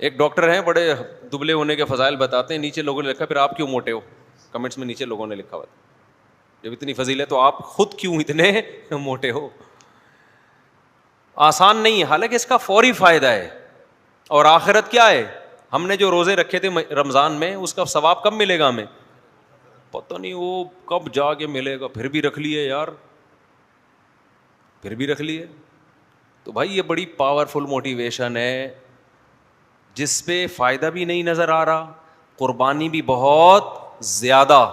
ایک ڈاکٹر ہیں بڑے دبلے ہونے کے فضائل بتاتے ہیں, نیچے لوگوں نے لکھا پھر آپ کیوں موٹے ہو, کمنٹس میں نیچے لوگوں نے لکھا ہوا تھا جب اتنی فضیل ہے تو آپ خود کیوں اتنے موٹے ہو. آسان نہیں ہے, حالانکہ اس کا فوری فائدہ ہے. اور آخرت کیا ہے, ہم نے جو روزے رکھے تھے رمضان میں اس کا ثواب کب ملے گا ہمیں, پتہ نہیں وہ کب جا کے ملے گا. پھر بھی رکھ لیے یار, پھر بھی رکھ لیے. تو بھائی یہ بڑی پاورفل موٹیویشن ہے جس پہ فائدہ بھی نہیں نظر آ رہا, قربانی بھی بہت زیادہ,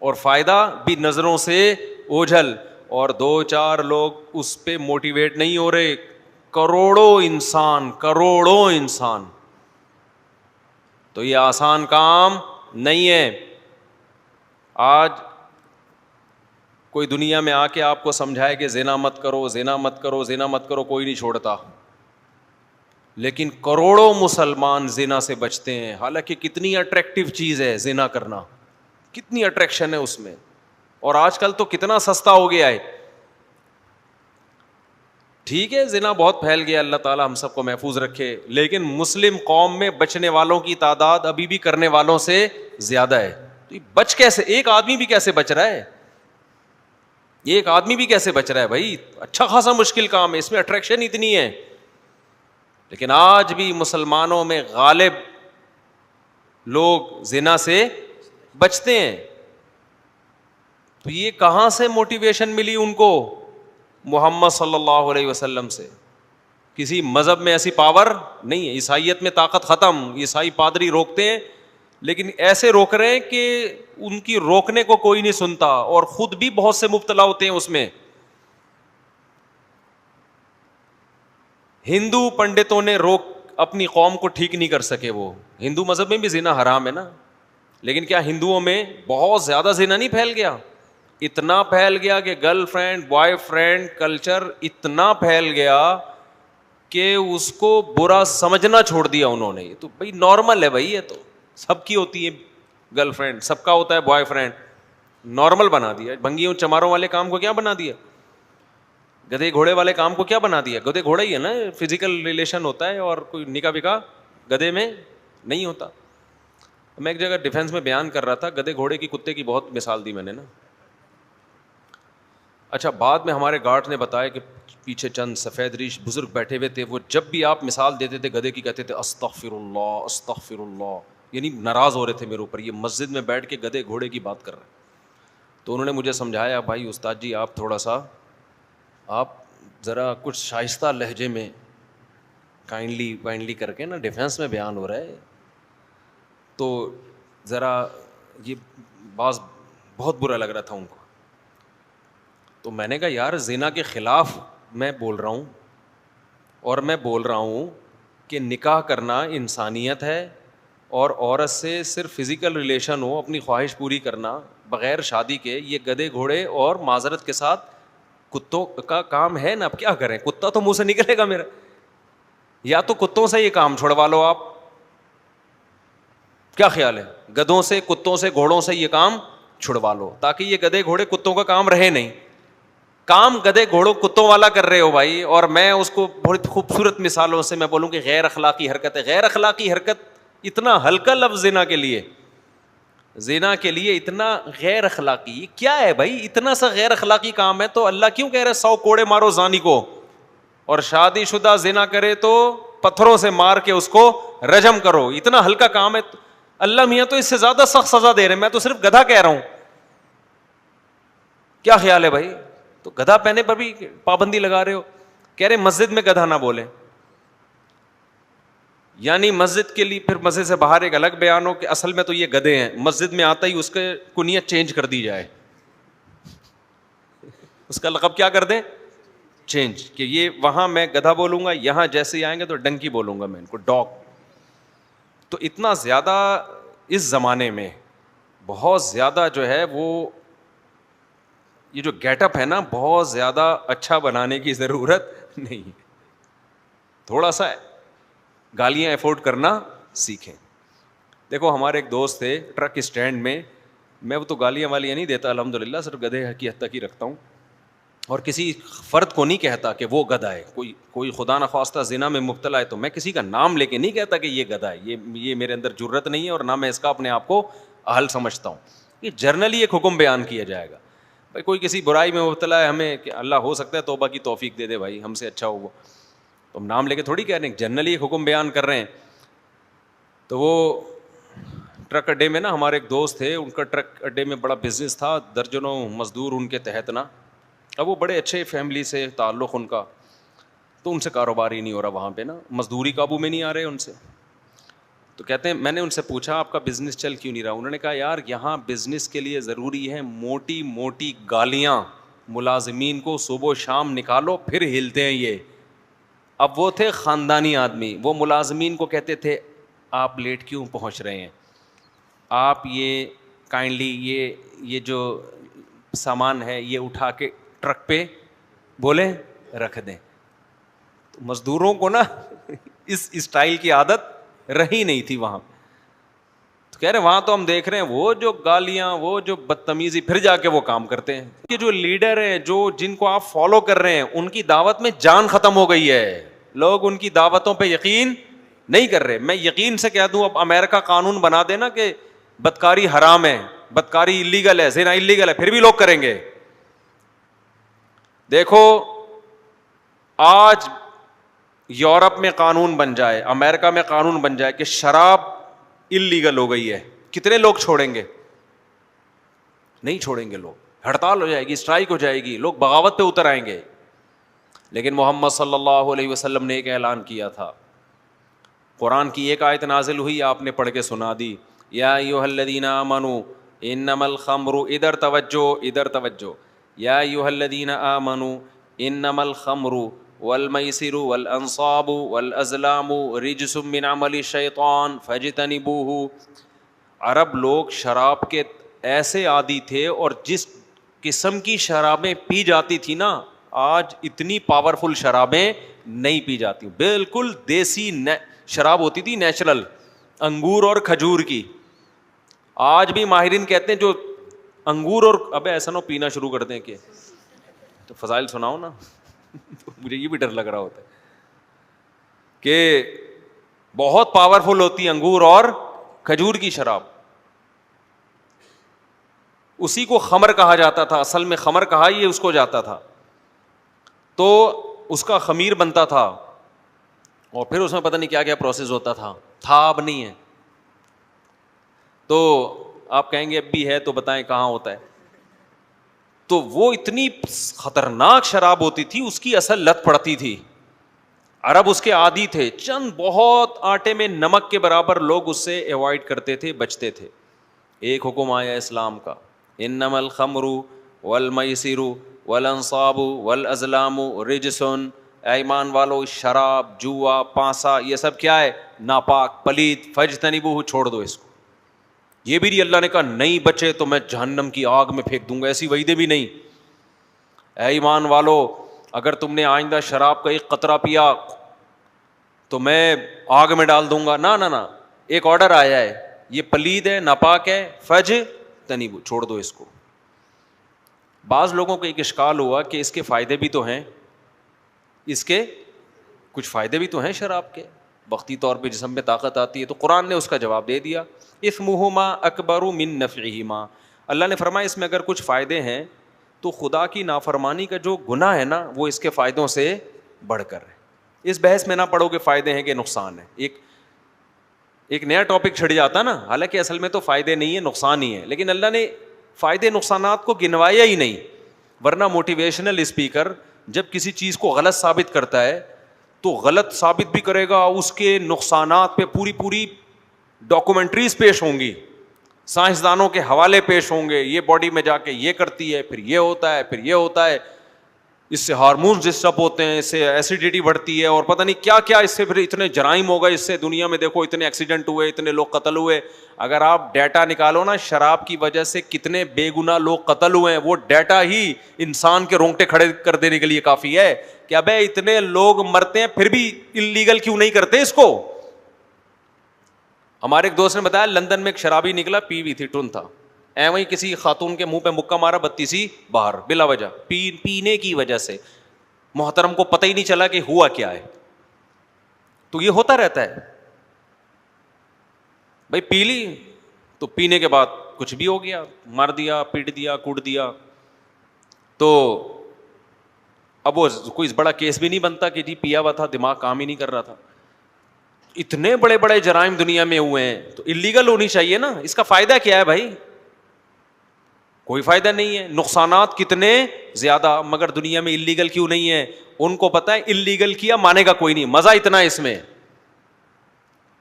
اور فائدہ بھی نظروں سے اوجھل, اور 2-4 لوگ اس پہ موٹیویٹ نہیں ہو رہے, کروڑوں انسان. تو یہ آسان کام نہیں ہے. آج کوئی دنیا میں آ کے آپ کو سمجھائے کہ زنا مت کرو, زنا مت کرو, زنا مت کرو, کوئی نہیں چھوڑتا. لیکن کروڑوں مسلمان زنا سے بچتے ہیں, حالانکہ کتنی اٹریکٹیو چیز ہے زنا کرنا, کتنی اٹریکشن ہے اس میں, اور آج کل تو کتنا سستا ہو گیا ہے. ٹھیک ہے زنا بہت پھیل گیا, اللہ تعالیٰ ہم سب کو محفوظ رکھے, لیکن مسلم قوم میں بچنے والوں کی تعداد ابھی بھی کرنے والوں سے زیادہ ہے. تو بچ کیسے, ایک آدمی بھی کیسے بچ رہا ہے, ایک آدمی بھی کیسے بچ رہا ہے بھائی, اچھا خاصا مشکل کام ہے, اس میں اٹریکشن اتنی ہے. لیکن آج بھی مسلمانوں میں غالب لوگ زنا سے بچتے ہیں. تو یہ کہاں سے موٹیویشن ملی ان کو, محمد صلی اللہ علیہ وسلم سے. کسی مذہب میں ایسی پاور نہیں ہے, عیسائیت میں طاقت ختم, عیسائی پادری روکتے ہیں لیکن ایسے روک رہے ہیں کہ ان کی روکنے کو کوئی نہیں سنتا, اور خود بھی بہت سے مبتلا ہوتے ہیں اس میں. ہندو پنڈتوں نے اپنی قوم کو ٹھیک نہیں کر سکے. وہ ہندو مذہب میں بھی زنا حرام ہے نا, لیکن کیا ہندوؤں میں بہت زیادہ زنا نہیں پھیل گیا؟ اتنا پھیل گیا کہ girl friend boy friend culture اتنا پھیل گیا کہ اس کو برا سمجھنا چھوڑ دیا انہوں نے. یہ تو بھائی نارمل ہے بھائی, یہ تو سب کی ہوتی ہے گرل فرینڈ, سب کا ہوتا ہے بوائے فرینڈ, نارمل بنا دیا. بھنگیوں چماروں والے کام کو کیا بنا دیا, گدھے گھوڑے والے کام کو کیا بنا دیا. گدھے گھوڑا ہی ہے نا, فزیکل ریلیشن ہوتا ہے, اور کوئی نکاح بکا گدھے میں نہیں ہوتا. میں ایک جگہ ڈیفینس میں بیان کر رہا تھا, گدھے گھوڑے کی کتے کی بہت مثال دی میں نے نا. اچھا بعد میں ہمارے گارڈ نے بتایا کہ پیچھے چند سفید ریش بزرگ بیٹھے ہوئے تھے, وہ جب بھی آپ مثال دیتے تھے گدھے کی کہتے تھے استغفر اللہ استغفر اللہ, یعنی ناراض ہو رہے تھے میرے اوپر, یہ مسجد میں بیٹھ کے گدھے گھوڑے کی بات کر رہے ہیں. تو انہوں نے مجھے سمجھایا, بھائی استاد جی آپ تھوڑا سا آپ ذرا کچھ شائستہ لہجے میں کائنڈلی کر کے نا, ڈیفینس میں بیان ہو رہا ہے تو ذرا یہ باز بہت برا لگ رہا تھا ان کو. تو میں نے کہا یار زنا کے خلاف میں بول رہا ہوں, اور میں بول رہا ہوں کہ نکاح کرنا انسانیت ہے, اور عورت سے صرف فزیکل ریلیشن ہو, اپنی خواہش پوری کرنا بغیر شادی کے, یہ گدھے گھوڑے اور معذرت کے ساتھ کتوں کا کام ہے نا. اب کیا کریں, کتا تو منہ سے نکلے گا میرا, یا تو کتوں سے یہ کام چھڑوا لو آپ, کیا خیال ہے, گدھوں سے کتوں سے گھوڑوں سے یہ کام چھڑوا لو, تاکہ یہ گدھے گھوڑے کتوں کا کام رہے نہیں. کام گدھے گھوڑوں کتوں والا کر رہے ہو بھائی, اور میں اس کو بہت خوبصورت مثالوں سے میں بولوں کہ غیر اخلاقی حرکت ہے. غیر اخلاقی حرکت اتنا ہلکا لفظ زنا کے لیے, زنا کے لیے اتنا غیر اخلاقی کیا ہے بھائی, اتنا سا غیر اخلاقی کام ہے تو اللہ کیوں کہہ رہے 100 کوڑے مارو زانی کو, اور شادی شدہ زنا کرے تو پتھروں سے مار کے اس کو رجم کرو. اتنا ہلکا کام ہے, اللہ میاں تو اس سے زیادہ سخت سزا دے رہے ہیں, میں تو صرف گدھا کہہ رہا ہوں. کیا خیال ہے بھائی, تو گدھا پہنے پر بھی پابندی لگا رہے ہو. کہہ رہے مسجد میں گدھا نہ بولے, یعنی مسجد کے لیے پھر مسجد سے باہر ایک الگ بیان ہو کہ اصل میں تو یہ گدھے ہیں, مسجد میں آتا ہی اس کے کنیت چینج کر دی جائے, اس کا لقب کیا کر دیں چینج, کہ یہ وہاں میں گدھا بولوں گا, یہاں جیسے ہی آئیں گے تو ڈنکی بولوں گا میں ان کو, ڈاگ. تو اتنا زیادہ اس زمانے میں بہت زیادہ جو ہے وہ یہ جو گیٹ اپ ہے نا, بہت زیادہ اچھا بنانے کی ضرورت نہیں. تھوڑا سا گالیاں افورڈ کرنا سیکھیں. دیکھو ہمارے ایک دوست تھے ٹرک اسٹینڈ میں, میں وہ تو گالیاں والیاں نہیں دیتا الحمد للہ, صرف گدھے کی حد تک ہی رکھتا ہوں. اور کسی فرد کو نہیں کہتا کہ وہ گدھا ہے. کوئی خدا نخواستہ زنا میں مبتلا ہے تو میں کسی کا نام لے کے نہیں کہتا کہ یہ گدھا ہے. یہ میرے اندر جرت نہیں ہے اور نہ میں اس کا اپنے آپ کو اہل سمجھتا ہوں. یہ جرنلی ایک حکم بیان کیا جائے گا. بھائی کوئی کسی برائی میں مبتلا ہے, ہمیں کہ اللہ ہو سکتا ہے توبہ کی توفیق دے دے بھائی, ہم سے اچھا ہو وہ, تو ہم نام لے کے تھوڑی کہہ رہے ہیں, جنرلی ایک حکم بیان کر رہے ہیں. تو وہ ٹرک اڈے میں نا ہمارے ایک دوست تھے, ان کا ٹرک اڈے میں بڑا بزنس تھا, درجنوں مزدور ان کے تحت نا. اب وہ بڑے اچھے فیملی سے تعلق ان کا, تو ان سے کاروبار ہی نہیں ہو رہا وہاں پہ نا, مزدوری قابو میں نہیں آ رہے ان سے. تو کہتے ہیں میں نے ان سے پوچھا آپ کا بزنس چل کیوں نہیں رہا؟ انہوں نے کہا یار یہاں بزنس کے لیے ضروری ہے موٹی موٹی گالیاں ملازمین کو صبح و شام نکالو پھر ہلتے ہیں یہ. اب وہ تھے خاندانی آدمی, وہ ملازمین کو کہتے تھے آپ لیٹ کیوں پہنچ رہے ہیں, آپ یہ کائنڈلی یہ جو سامان ہے یہ اٹھا کے ٹرک پہ بولے رکھ دیں. تو مزدوروں کو نا اس اسٹائل کی عادت رہی نہیں تھی وہاں. تو کہہ رہے وہاں تو ہم دیکھ رہے ہیں وہ جو گالیاں, وہ جو بدتمیزی, پھر جا کے وہ کام کرتے ہیں. کہ جو لیڈر ہیں, جن کو آپ فالو کر رہے ہیں, ان کی دعوت میں جان ختم ہو گئی ہے. لوگ ان کی دعوتوں پہ یقین نہیں کر رہے. میں یقین سے کہہ دوں اب امریکہ قانون بنا دینا کہ بدکاری حرام ہے, بدکاری اللیگل ہے, زنا اللیگل ہے, پھر بھی لوگ کریں گے. دیکھو آج یورپ میں قانون بن جائے, امریکہ میں قانون بن جائے کہ شراب اللیگل ہو گئی ہے, کتنے لوگ چھوڑیں گے؟ نہیں چھوڑیں گے لوگ. ہڑتال ہو جائے گی, اسٹرائک ہو جائے گی, لوگ بغاوت پہ اتر آئیں گے. لیکن محمد صلی اللہ علیہ وسلم نے ایک اعلان کیا تھا. قرآن کی ایک آیت نازل ہوئی, آپ نے پڑھ کے سنا دی, یا ایھا الذین آمنوا انما الخمر, ادھر توجہ, یا ایھا الذین آمنوا انما الخمر والمیسر والانصاب والازلام رجس من عمل الشیطان فاجتنبوہ. عرب لوگ شراب کے ایسے عادی تھے, اور جس قسم کی شرابیں پی جاتی تھی نا, آج اتنی پاورفل شرابیں نہیں پی جاتی. بالکل دیسی شراب ہوتی تھی, نیچرل, انگور اور کھجور کی. آج بھی ماہرین کہتے ہیں جو انگور اور ابے ایسا نہ پینا شروع کر دیں کہ تو فضائل سناؤ نا مجھے یہ بھی ڈر لگ رہا ہوتا ہے کہ بہت پاورفل ہوتی انگور اور کھجور کی شراب. اسی کو خمر کہا جاتا تھا, اصل میں خمر کہا ہی اس کو جاتا تھا. تو اس کا خمیر بنتا تھا, اور پھر اس میں پتہ نہیں کیا کیا پروسیس ہوتا تھا اب نہیں ہے. تو آپ کہیں گے اب بھی ہے تو بتائیں کہاں ہوتا ہے. تو وہ اتنی خطرناک شراب ہوتی تھی, اس کی اصل لت پڑتی تھی. عرب اس کے عادی تھے, چند بہت آٹے میں نمک کے برابر لوگ اس سے ایوائڈ کرتے تھے, بچتے تھے. ایک حکم آیا اسلام کا, انما الخمر والمیسر والانصاب والازلام رجس. ایمان والو شراب, جوا, پانسا, یہ سب کیا ہے؟ ناپاک, پلید. فاجتنبوہ, چھوڑ دو اس کو. یہ بھی نہیں اللہ نے کہا نہیں بچے تو میں جہنم کی آگ میں پھینک دوں گا, ایسی وعیدیں بھی نہیں. اے ایمان والو اگر تم نے آئندہ شراب کا ایک قطرہ پیا تو میں آگ میں ڈال دوں گا, نہ. ایک آرڈر آیا ہے, یہ پلید ہے, ناپاک ہے, فاجتنبوہ, چھوڑ دو اس کو. بعض لوگوں کو ایک اشکال ہوا کہ اس کے فائدے بھی تو ہیں, اس کے کچھ فائدے بھی تو ہیں شراب کے, وقتی طور پہ جسم میں طاقت آتی ہے. تو قرآن نے اس کا جواب دے دیا, اثمہما اکبر من نفعہما. اللہ نے فرمایا اس میں اگر کچھ فائدے ہیں تو خدا کی نافرمانی کا جو گناہ ہے نا وہ اس کے فائدوں سے بڑھ کر ہے. اس بحث میں نہ پڑھو کہ فائدے ہیں کہ نقصان ہے, ایک نیا ٹاپک چھڑ جاتا نا, حالانکہ اصل میں تو فائدے نہیں ہے نقصان ہی ہے. لیکن اللہ نے فائدے نقصانات کو گنوایا ہی نہیں, ورنہ موٹیویشنل اسپیکر جب کسی چیز کو غلط ثابت کرتا ہے تو غلط ثابت بھی کرے گا, اس کے نقصانات پہ پوری ڈاکومنٹریز پیش ہوں گی, سائنسدانوں کے حوالے پیش ہوں گے, یہ باڈی میں جا کے یہ کرتی ہے, پھر یہ ہوتا ہے, پھر یہ ہوتا ہے, اس سے ہارمونز ڈسٹرب ہوتے ہیں, اس سے ایسیڈیٹی بڑھتی ہے, اور پتہ نہیں کیا کیا, اس سے پھر اتنے جرائم ہو گئے, اس سے دنیا میں دیکھو اتنے ایکسیڈنٹ ہوئے, اتنے لوگ قتل ہوئے. اگر آپ ڈیٹا نکالو نا شراب کی وجہ سے کتنے بے گناہ لوگ قتل ہوئے ہیں, وہ ڈیٹا ہی انسان کے رونگٹے کھڑے کر دینے کے لیے کافی ہے کہ ابے اتنے لوگ مرتے ہیں پھر بھی اللیگل کیوں نہیں کرتے اس کو. ہمارے ایک دوست نے بتایا لندن میں ایک شرابی نکلا, پی ہوئی تھی, ٹن تھا, وہیں کسی خاتون کے منہ پہ مکہ مارا، بتی سی باہر بلا وجہ، پینے کی وجہ سے محترم کو پتہ ہی نہیں چلا کہ ہوا کیا ہے. تو یہ ہوتا رہتا ہے بھائی، پی لی تو پینے کے بعد کچھ بھی ہو گیا، مار دیا، پیٹ دیا، کوٹ دیا. تو اب وہ کوئی بڑا کیس بھی نہیں بنتا کہ جی پیا ہوا تھا، دماغ کام ہی نہیں کر رہا تھا. اتنے بڑے بڑے جرائم دنیا میں ہوئے ہیں تو انلیگل ہونی چاہیے نا. اس کا فائدہ کیا ہے بھائی؟ کوئی فائدہ نہیں ہے. نقصانات کتنے زیادہ، مگر دنیا میں انلیگل کیوں نہیں ہے؟ ان کو پتا ہے انلیگل کیا مانے گا کوئی نہیں، مزہ اتنا ہے اس میں.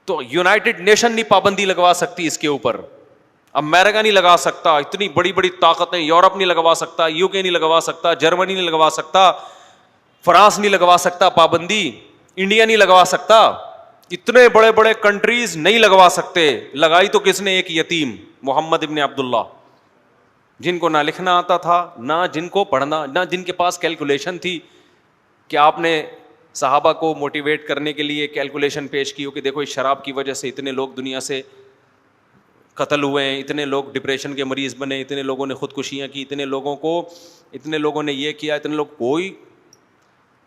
تو یونائٹڈ نیشن نہیں پابندی لگوا سکتی اس کے اوپر، امریکہ نہیں لگا سکتا، اتنی بڑی بڑی طاقتیں، یورپ نہیں لگوا سکتا، یو کے نہیں لگوا سکتا، جرمنی نہیں لگوا سکتا، فرانس نہیں لگوا سکتا پابندی، انڈیا نہیں لگوا سکتا. اتنے بڑے بڑے کنٹریز نہیں لگوا سکتے. لگائی تو کس نے؟ ایک یتیم محمد ابن عبداللہ، جن کو نہ لکھنا آتا تھا، نہ جن کو پڑھنا، نہ جن کے پاس کیلکولیشن تھی کہ آپ نے صحابہ کو موٹیویٹ کرنے کے لیے کیلکولیشن پیش کی ہو کہ دیکھو اس شراب کی وجہ سے اتنے لوگ دنیا سے قتل ہوئے ہیں، اتنے لوگ ڈپریشن کے مریض بنے، اتنے لوگوں نے خودکشیاں کی، اتنے لوگوں نے یہ کیا، اتنے لوگ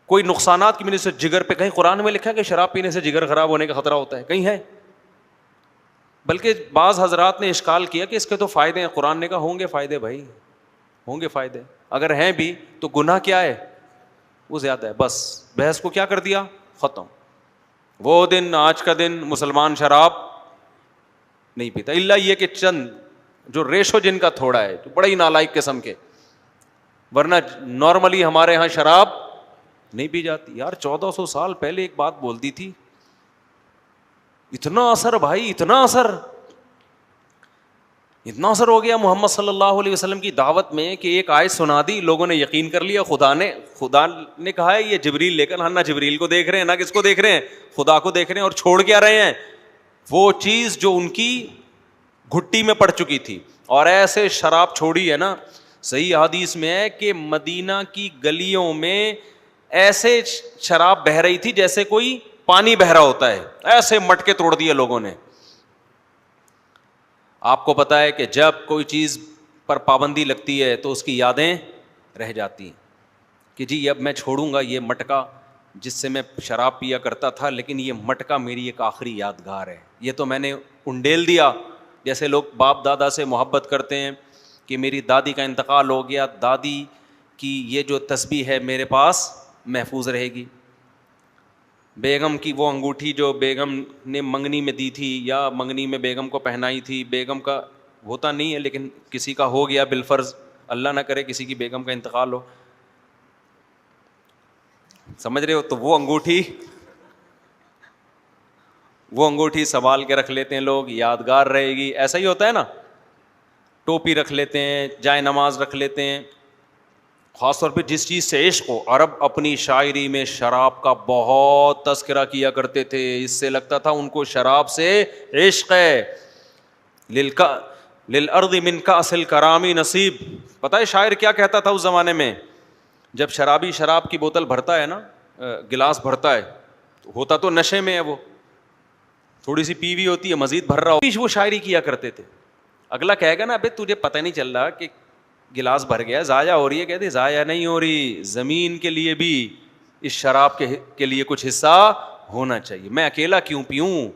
کوئی نقصانات کی وجہ سے جگر پہ کہیں قرآن میں لکھا ہے کہ شراب پینے سے جگر خراب ہونے کا خطرہ ہوتا ہے؟ کہیں ہے؟ بلکہ بعض حضرات نے اشکال کیا کہ اس کے تو فائدے ہیں. قرآن نے کہا ہوں گے فائدے بھائی، ہوں گے فائدے، اگر ہیں بھی تو گناہ کیا ہے؟ وہ زیادہ ہے. بس بحث کو کیا کر دیا؟ ختم. وہ دن، آج کا دن مسلمان شراب نہیں پیتا، الا یہ کہ چند جو ریشو جن کا تھوڑا ہے، جو بڑے ہی نالائق قسم کے، ورنہ نارملی ہمارے ہاں شراب نہیں پی جاتی. یار 1400 سال پہلے ایک بات بولتی تھی، اتنا اثر بھائی، اتنا اثر ہو گیا محمد صلی اللہ علیہ وسلم کی دعوت میں کہ ایک آیت سنا دی، لوگوں نے یقین کر لیا. خدا نے کہا ہے یہ جبریل لے کر، نہ جبریل کو دیکھ رہے ہیں، نہ کس کو دیکھ رہے ہیں، خدا کو دیکھ رہے ہیں. اور چھوڑ کے آ رہے ہیں وہ چیز جو ان کی گھٹی میں پڑ چکی تھی. اور ایسے شراب چھوڑی ہے نا، صحیح حدیث میں ہے کہ مدینہ کی گلیوں میں ایسے شراب بہہ رہی تھی جیسے کوئی پانی بہ رہا ہوتا ہے، ایسے مٹکے توڑ دیے لوگوں نے. آپ کو پتا ہے کہ جب کوئی چیز پر پابندی لگتی ہے تو اس کی یادیں رہ جاتی ہیں کہ جی اب میں چھوڑوں گا یہ مٹکا جس سے میں شراب پیا کرتا تھا، لیکن یہ مٹکا میری ایک آخری یادگار ہے، یہ تو میں نے انڈیل دیا. جیسے لوگ باپ دادا سے محبت کرتے ہیں کہ میری دادی کا انتقال ہو گیا، دادی کی یہ جو تسبیح ہے میرے پاس محفوظ رہے گی. بیگم کی وہ انگوٹھی جو بیگم نے منگنی میں دی تھی یا منگنی میں بیگم کو پہنائی تھی، بیگم کا ہوتا نہیں ہے لیکن کسی کا ہو گیا بالفرض، اللہ نہ کرے کسی کی بیگم کا انتقال ہو، سمجھ رہے ہو، تو وہ انگوٹھی سنبھال کے رکھ لیتے ہیں لوگ، یادگار رہے گی. ایسا ہی ہوتا ہے نا، ٹوپی رکھ لیتے ہیں، جائے نماز رکھ لیتے ہیں. خاص طور پہ جس چیز سے عشق ہو. عرب اپنی شاعری میں شراب کا بہت تذکرہ کیا کرتے تھے، اس سے لگتا تھا ان کو شراب سے عشق ہے. للارض من کأس الکرام نصیب. پتہ ہے شاعر کیا کہتا تھا اس زمانے میں؟ جب شرابی شراب کی بوتل بھرتا ہے نا، گلاس بھرتا ہے، ہوتا تو نشے میں ہے، وہ تھوڑی سی پی ہوئی ہوتی ہے، مزید بھر رہا ہو، وہ شاعری کیا کرتے تھے. اگلا کہے گا نا ابے تجھے پتہ نہیں چل رہا کہ گلاس بھر گیا، ضائع ہو رہی ہے. کہتے ضائع نہیں ہو رہی، زمین کے لیے بھی اس شراب کے لیے کچھ حصہ ہونا چاہیے. میں اکیلا کیوں پیوں؟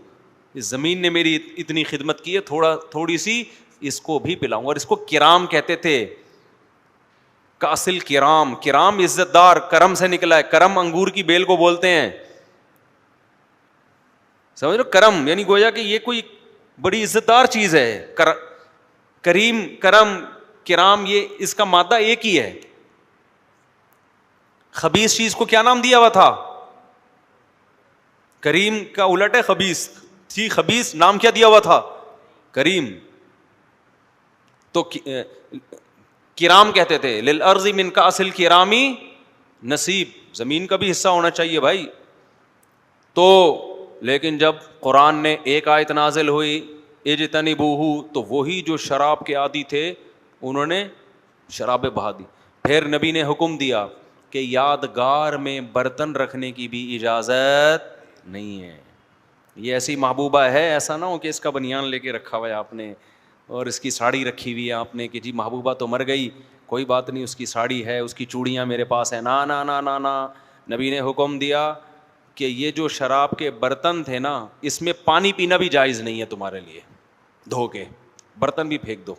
اس زمین نے میری اتنی خدمت کی ہے، تھوڑی سی اس کو بھی پلاؤں. اور اس کو کرام کہتے تھے، کاسل کرام. کرام عزت دار، کرم سے نکلا ہے. کرم انگور کی بیل کو بولتے ہیں، سمجھ لو. کرم یعنی گویا کہ یہ کوئی بڑی عزت دار چیز ہے. کریم، کرم، کرام، یہ اس کا مادہ ایک ہی ہے. خبیث چیز کو کیا نام دیا ہوا تھا؟ کریم کا الٹ ہے خبیث. تھی خبیث، نام کیا دیا ہوا تھا؟ کریم. تو کرام کہتے تھے. للارض من کأس الکرام نصیب. زمین کا بھی حصہ ہونا چاہیے بھائی. تو لیکن جب قرآن نے ایک آیت نازل ہوئی اجتنبوہ، تو وہی جو شراب کے عادی تھے انہوں نے شرابیں بہا دی. پھر نبی نے حکم دیا کہ یادگار میں برتن رکھنے کی بھی اجازت نہیں ہے. یہ ایسی محبوبہ ہے، ایسا نہ ہو کہ اس کا بنیان لے کے رکھا ہوا ہے آپ نے. اور اس کی ساڑی رکھی ہوئی ہے آپ نے کہ جی محبوبہ تو مر گئی, کوئی بات نہیں, اس کی ساڑی ہے, اس کی چوڑیاں میرے پاس ہیں. نا نا نا نا نا, نبی نے حکم دیا کہ یہ جو شراب کے برتن تھے نا, اس میں پانی پینا بھی جائز نہیں ہے تمہارے لیے, دھو کے برتن بھی پھینک دو.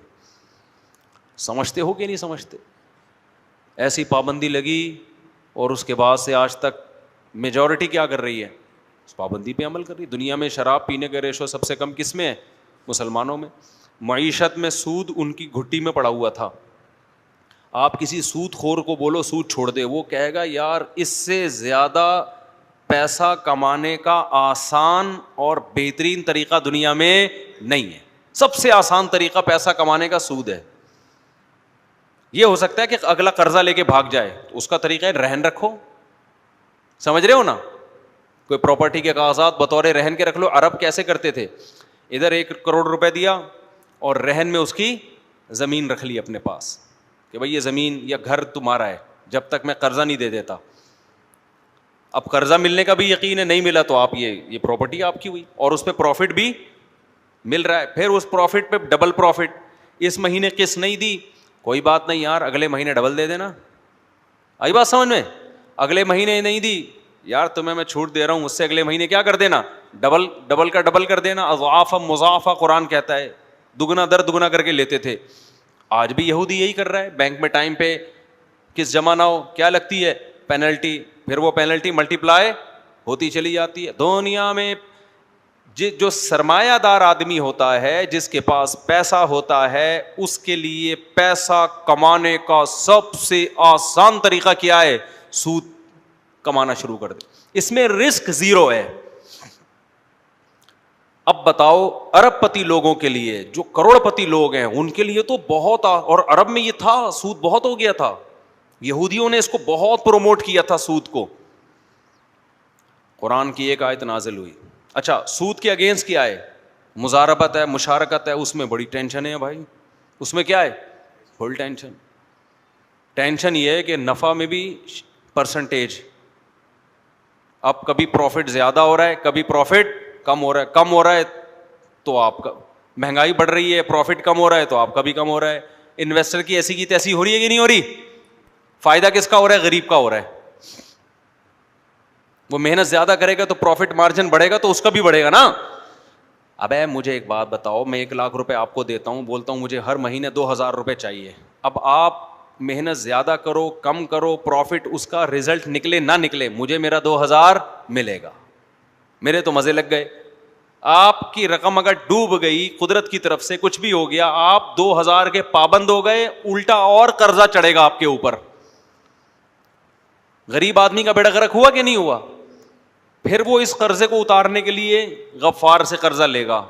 سمجھتے ہو کہ نہیں سمجھتے؟ ایسی پابندی لگی اور اس کے بعد سے آج تک میجورٹی کیا کر رہی ہے؟ اس پابندی پہ عمل کر رہی ہے. دنیا میں شراب پینے کا ریشو سب سے کم کس میں ہے؟ مسلمانوں میں. معیشت میں سود ان کی گھٹی میں پڑا ہوا تھا. آپ کسی سود خور کو بولو سود چھوڑ دے, وہ کہے گا یار اس سے زیادہ پیسہ کمانے کا آسان اور بہترین طریقہ دنیا میں نہیں ہے. سب سے آسان طریقہ پیسہ کمانے کا سود ہے. یہ ہو سکتا ہے کہ اگلا قرضہ لے کے بھاگ جائے, تو اس کا طریقہ ہے رہن رکھو. سمجھ رہے ہو نا؟ کوئی پراپرٹی کے کاغذات بطور رہن کے رکھ لو. عرب کیسے کرتے تھے؟ ادھر 1 کروڑ روپے دیا اور رہن میں اس کی زمین رکھ لی اپنے پاس کہ بھائی یہ زمین یا گھر تمہارا ہے جب تک میں قرضہ نہیں دے دیتا. اب قرضہ ملنے کا بھی یقین ہے, نہیں ملا تو آپ یہ پراپرٹی آپ کی ہوئی اور اس پہ پروفٹ بھی مل رہا ہے. پھر اس پروفٹ پہ ڈبل پروفٹ. اس مہینے قسط نہیں دی, کوئی بات نہیں یار اگلے مہینے ڈبل دے دینا. آئی بات سمجھ میں؟ اگلے مہینے نہیں دی یار تمہیں میں چھوٹ دے رہا ہوں, اس سے اگلے مہینے کیا کر دینا؟ ڈبل کا ڈبل کر دینا. اضعافا مضاعفہ قرآن کہتا ہے, دگنا در دگنا کر کے لیتے تھے. آج بھی یہودی یہی کر رہا ہے. بینک میں ٹائم پہ کس جمع نہ ہو کیا لگتی ہے؟ پینلٹی. پھر وہ پینلٹی ملٹی پلائی ہوتی چلی جاتی ہے. دنیا میں جو سرمایہ دار آدمی ہوتا ہے, جس کے پاس پیسہ ہوتا ہے, اس کے لیے پیسہ کمانے کا سب سے آسان طریقہ کیا ہے؟ سود کمانا شروع کر دے. اس میں رسک زیرو ہے. اب بتاؤ ارب پتی لوگوں کے لیے, جو کروڑ پتی لوگ ہیں, ان کے لیے تو بہت, اور عرب میں یہ تھا, سود بہت ہو گیا تھا. یہودیوں نے اس کو بہت پروموٹ کیا تھا سود کو. قرآن کی ایک آیت نازل ہوئی. اچھا سود کے اگینسٹ کیا ہے؟ مزاربت ہے, مشارکت ہے. اس میں بڑی ٹینشن ہے بھائی. اس میں کیا ہے؟ فل ٹینشن. ٹینشن یہ ہے کہ نفع میں بھی پرسنٹیج. اب کبھی پروفٹ زیادہ ہو رہا ہے, کبھی پروفٹ کم ہو رہا ہے. کم ہو رہا ہے تو آپ کا مہنگائی بڑھ رہی ہے, پروفٹ کم ہو رہا ہے تو آپ کا بھی کم ہو رہا ہے. انویسٹر کی ایسی کی تیسی ہو رہی ہے کہ نہیں ہو رہی؟ فائدہ کس کا ہو رہا ہے؟ غریب کا ہو رہا ہے. وہ محنت زیادہ کرے گا تو پروفٹ مارجن بڑھے گا تو اس کا بھی بڑھے گا نا. اب مجھے ایک بات بتاؤ, میں 1 لاکھ روپے آپ کو دیتا ہوں, بولتا ہوں مجھے ہر مہینے 2000 روپے چاہیے. اب آپ محنت زیادہ کرو کم کرو, پروفٹ اس کا رزلٹ نکلے نہ نکلے, مجھے میرا 2000 ملے گا. میرے تو مزے لگ گئے. آپ کی رقم اگر ڈوب گئی قدرت کی طرف سے, کچھ بھی ہو گیا, آپ 2000 کے پابند ہو گئے, الٹا اور قرضہ چڑھے گا آپ کے اوپر. غریب آدمی کا بیڑا غرق ہوا کہ نہیں ہوا؟ پھر وہ اس قرضے کو اتارنے کے لیے غفار سے قرضہ لے گا,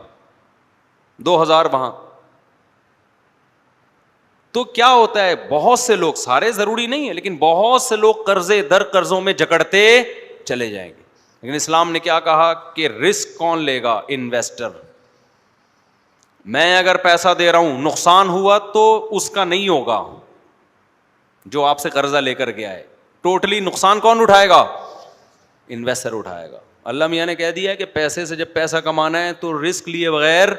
2000 وہاں. تو کیا ہوتا ہے, بہت سے لوگ, سارے ضروری نہیں ہے لیکن بہت سے لوگ قرضے در قرضوں میں جکڑتے چلے جائیں گے. لیکن اسلام نے کیا کہا کہ رسک کون لے گا؟ انویسٹر. میں اگر پیسہ دے رہا ہوں, نقصان ہوا تو اس کا نہیں ہوگا جو آپ سے قرضہ لے کر گیا ہے. ٹوٹلی نقصان کون اٹھائے گا؟ انویسٹر اٹھائے گا. اللہ میاں نے کہہ دیا کہ پیسے سے جب پیسہ کمانا ہے تو رسک لیے بغیر,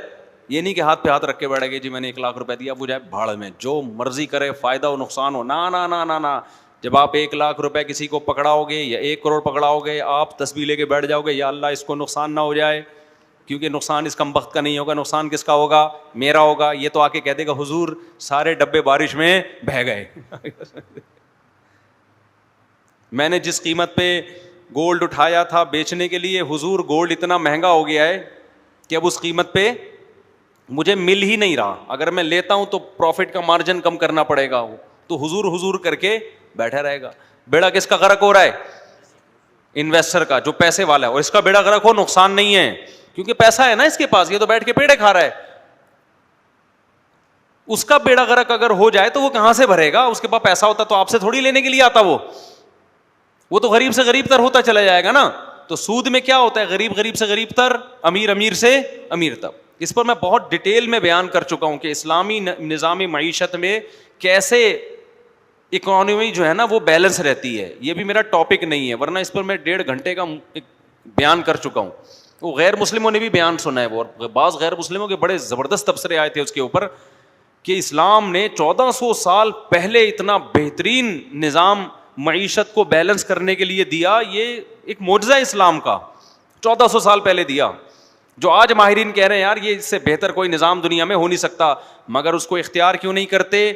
یہ نہیں کہ ہاتھ پہ ہاتھ رکھ کے بیٹھے گے جی میں نے 1 لاکھ روپے دیا, وہ جائے بھاڑ میں, جو مرضی کرے, فائدہ ہو نقصان ہو. نا نا نا نا نا. جب آپ 1 لاکھ روپے کسی کو پکڑاؤ گے یا 1 کروڑ پکڑاؤ گے, آپ تسبیح لے کے بیٹھ جاؤ گے, یا اللہ اس کو نقصان نہ ہو جائے, کیونکہ نقصان اس کمبخت کا نہیں ہوگا, نقصان کس کا ہوگا؟ میرا ہوگا. یہ تو آ کے کہہ دے گا حضور سارے ڈبے بارش میں بہہ گئے. میں نے جس قیمت پہ گولڈ اٹھایا تھا بیچنے کے لیے, حضور گولڈ اتنا مہنگا ہو گیا ہے کہ اب اس قیمت پہ مجھے مل ہی نہیں رہا. اگر میں لیتا ہوں تو پروفٹ کا مارجن کم کرنا پڑے گا. تو حضور حضور کر کے بیٹھا رہے گا. بیڑا کس کا غرق ہو رہا ہے؟ انویسٹر کا, جو پیسے والا ہے. اور اس کا بیڑا غرق ہو, نقصان نہیں ہے کیونکہ پیسہ ہے نا اس کے پاس, یہ تو بیٹھ کے پیڑے کھا رہا ہے. اس کا بیڑا غرق اگر ہو جائے تو وہ کہاں سے بھرے گا؟ اس کے پاس پیسہ ہوتا تو آپ سے تھوڑی لینے کے لیے آتا. وہ تو غریب سے غریب تر ہوتا چلا جائے گا نا. تو سود میں کیا ہوتا ہے؟ غریب غریب سے غریب تر, امیر امیر سے امیر تر. اس پر میں بہت ڈیٹیل میں بیان کر چکا ہوں کہ اسلامی نظام معیشت میں کیسے اکانومی جو ہے نا وہ بیلنس رہتی ہے. یہ بھی میرا ٹاپک نہیں ہے, ورنہ اس پر میں 1.5 گھنٹے کا بیان کر چکا ہوں. وہ غیر مسلموں نے بھی بیان سنا ہے وہ, اور بعض غیر مسلموں کے بڑے زبردست تبصرے آئے تھے اس کے اوپر کہ اسلام نے 1400 سال پہلے اتنا بہترین نظام معیشت کو بیلنس کرنے کے لیے دیا, یہ ایک معجزہ ہے اسلام کا, 1400 سال پہلے دیا, جو آج ماہرین کہہ رہے ہیں یار یہ اس سے بہتر کوئی نظام دنیا میں ہو نہیں سکتا, مگر اس کو اختیار کیوں نہیں کرتے؟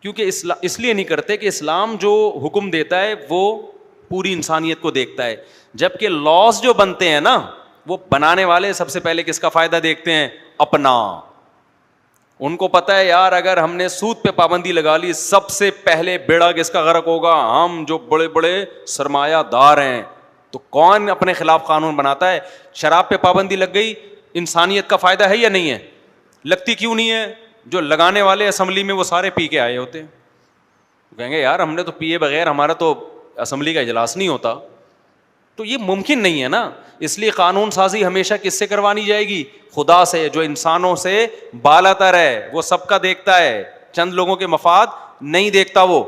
کیونکہ اس لیے نہیں کرتے کہ اسلام جو حکم دیتا ہے وہ پوری انسانیت کو دیکھتا ہے, جبکہ لاس جو بنتے ہیں نا وہ بنانے والے سب سے پہلے کس کا فائدہ دیکھتے ہیں؟ اپنا. ان کو پتا ہے یار اگر ہم نے سود پہ پابندی لگا لی سب سے پہلے بیڑا کس کا غرق ہوگا؟ ہم جو بڑے بڑے سرمایہ دار ہیں. تو کون اپنے خلاف قانون بناتا ہے؟ شراب پہ پابندی لگ گئی, انسانیت کا فائدہ ہے یا نہیں ہے؟ لگتی کیوں نہیں ہے؟ جو لگانے والے اسمبلی میں وہ سارے پی کے آئے ہوتے ہیں, کہیں گے یار ہم نے تو پیے بغیر ہمارا تو اسمبلی کا اجلاس نہیں ہوتا. تو یہ ممکن نہیں ہے نا, اس لیے قانون سازی ہمیشہ کس سے کروانی جائے گی؟ خدا سے, جو انسانوں سے بالاتر ہے, وہ سب کا دیکھتا ہے, چند لوگوں کے مفاد نہیں دیکھتا وہ.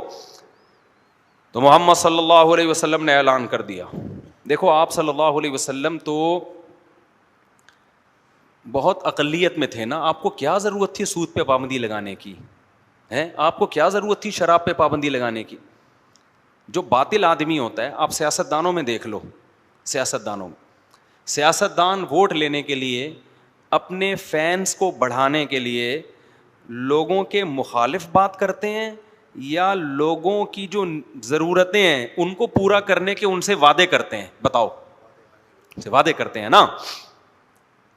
تو محمد صلی اللہ علیہ وسلم نے اعلان کر دیا. دیکھو آپ صلی اللہ علیہ وسلم تو بہت اقلیت میں تھے نا, آپ کو کیا ضرورت تھی سود پہ پابندی لگانے کی ہے؟ آپ کو کیا ضرورت تھی شراب پہ پابندی لگانے کی؟ جو باطل آدمی ہوتا ہے, آپ سیاستدانوں میں دیکھ لو, سیاستدان ووٹ لینے کے لیے, اپنے فینس کو بڑھانے کے لیے لوگوں کے مخالف بات کرتے ہیں یا لوگوں کی جو ضرورتیں ہیں ان کو پورا کرنے کے ان سے وعدے کرتے ہیں؟ بتاؤ, وعدے کرتے ہیں نا.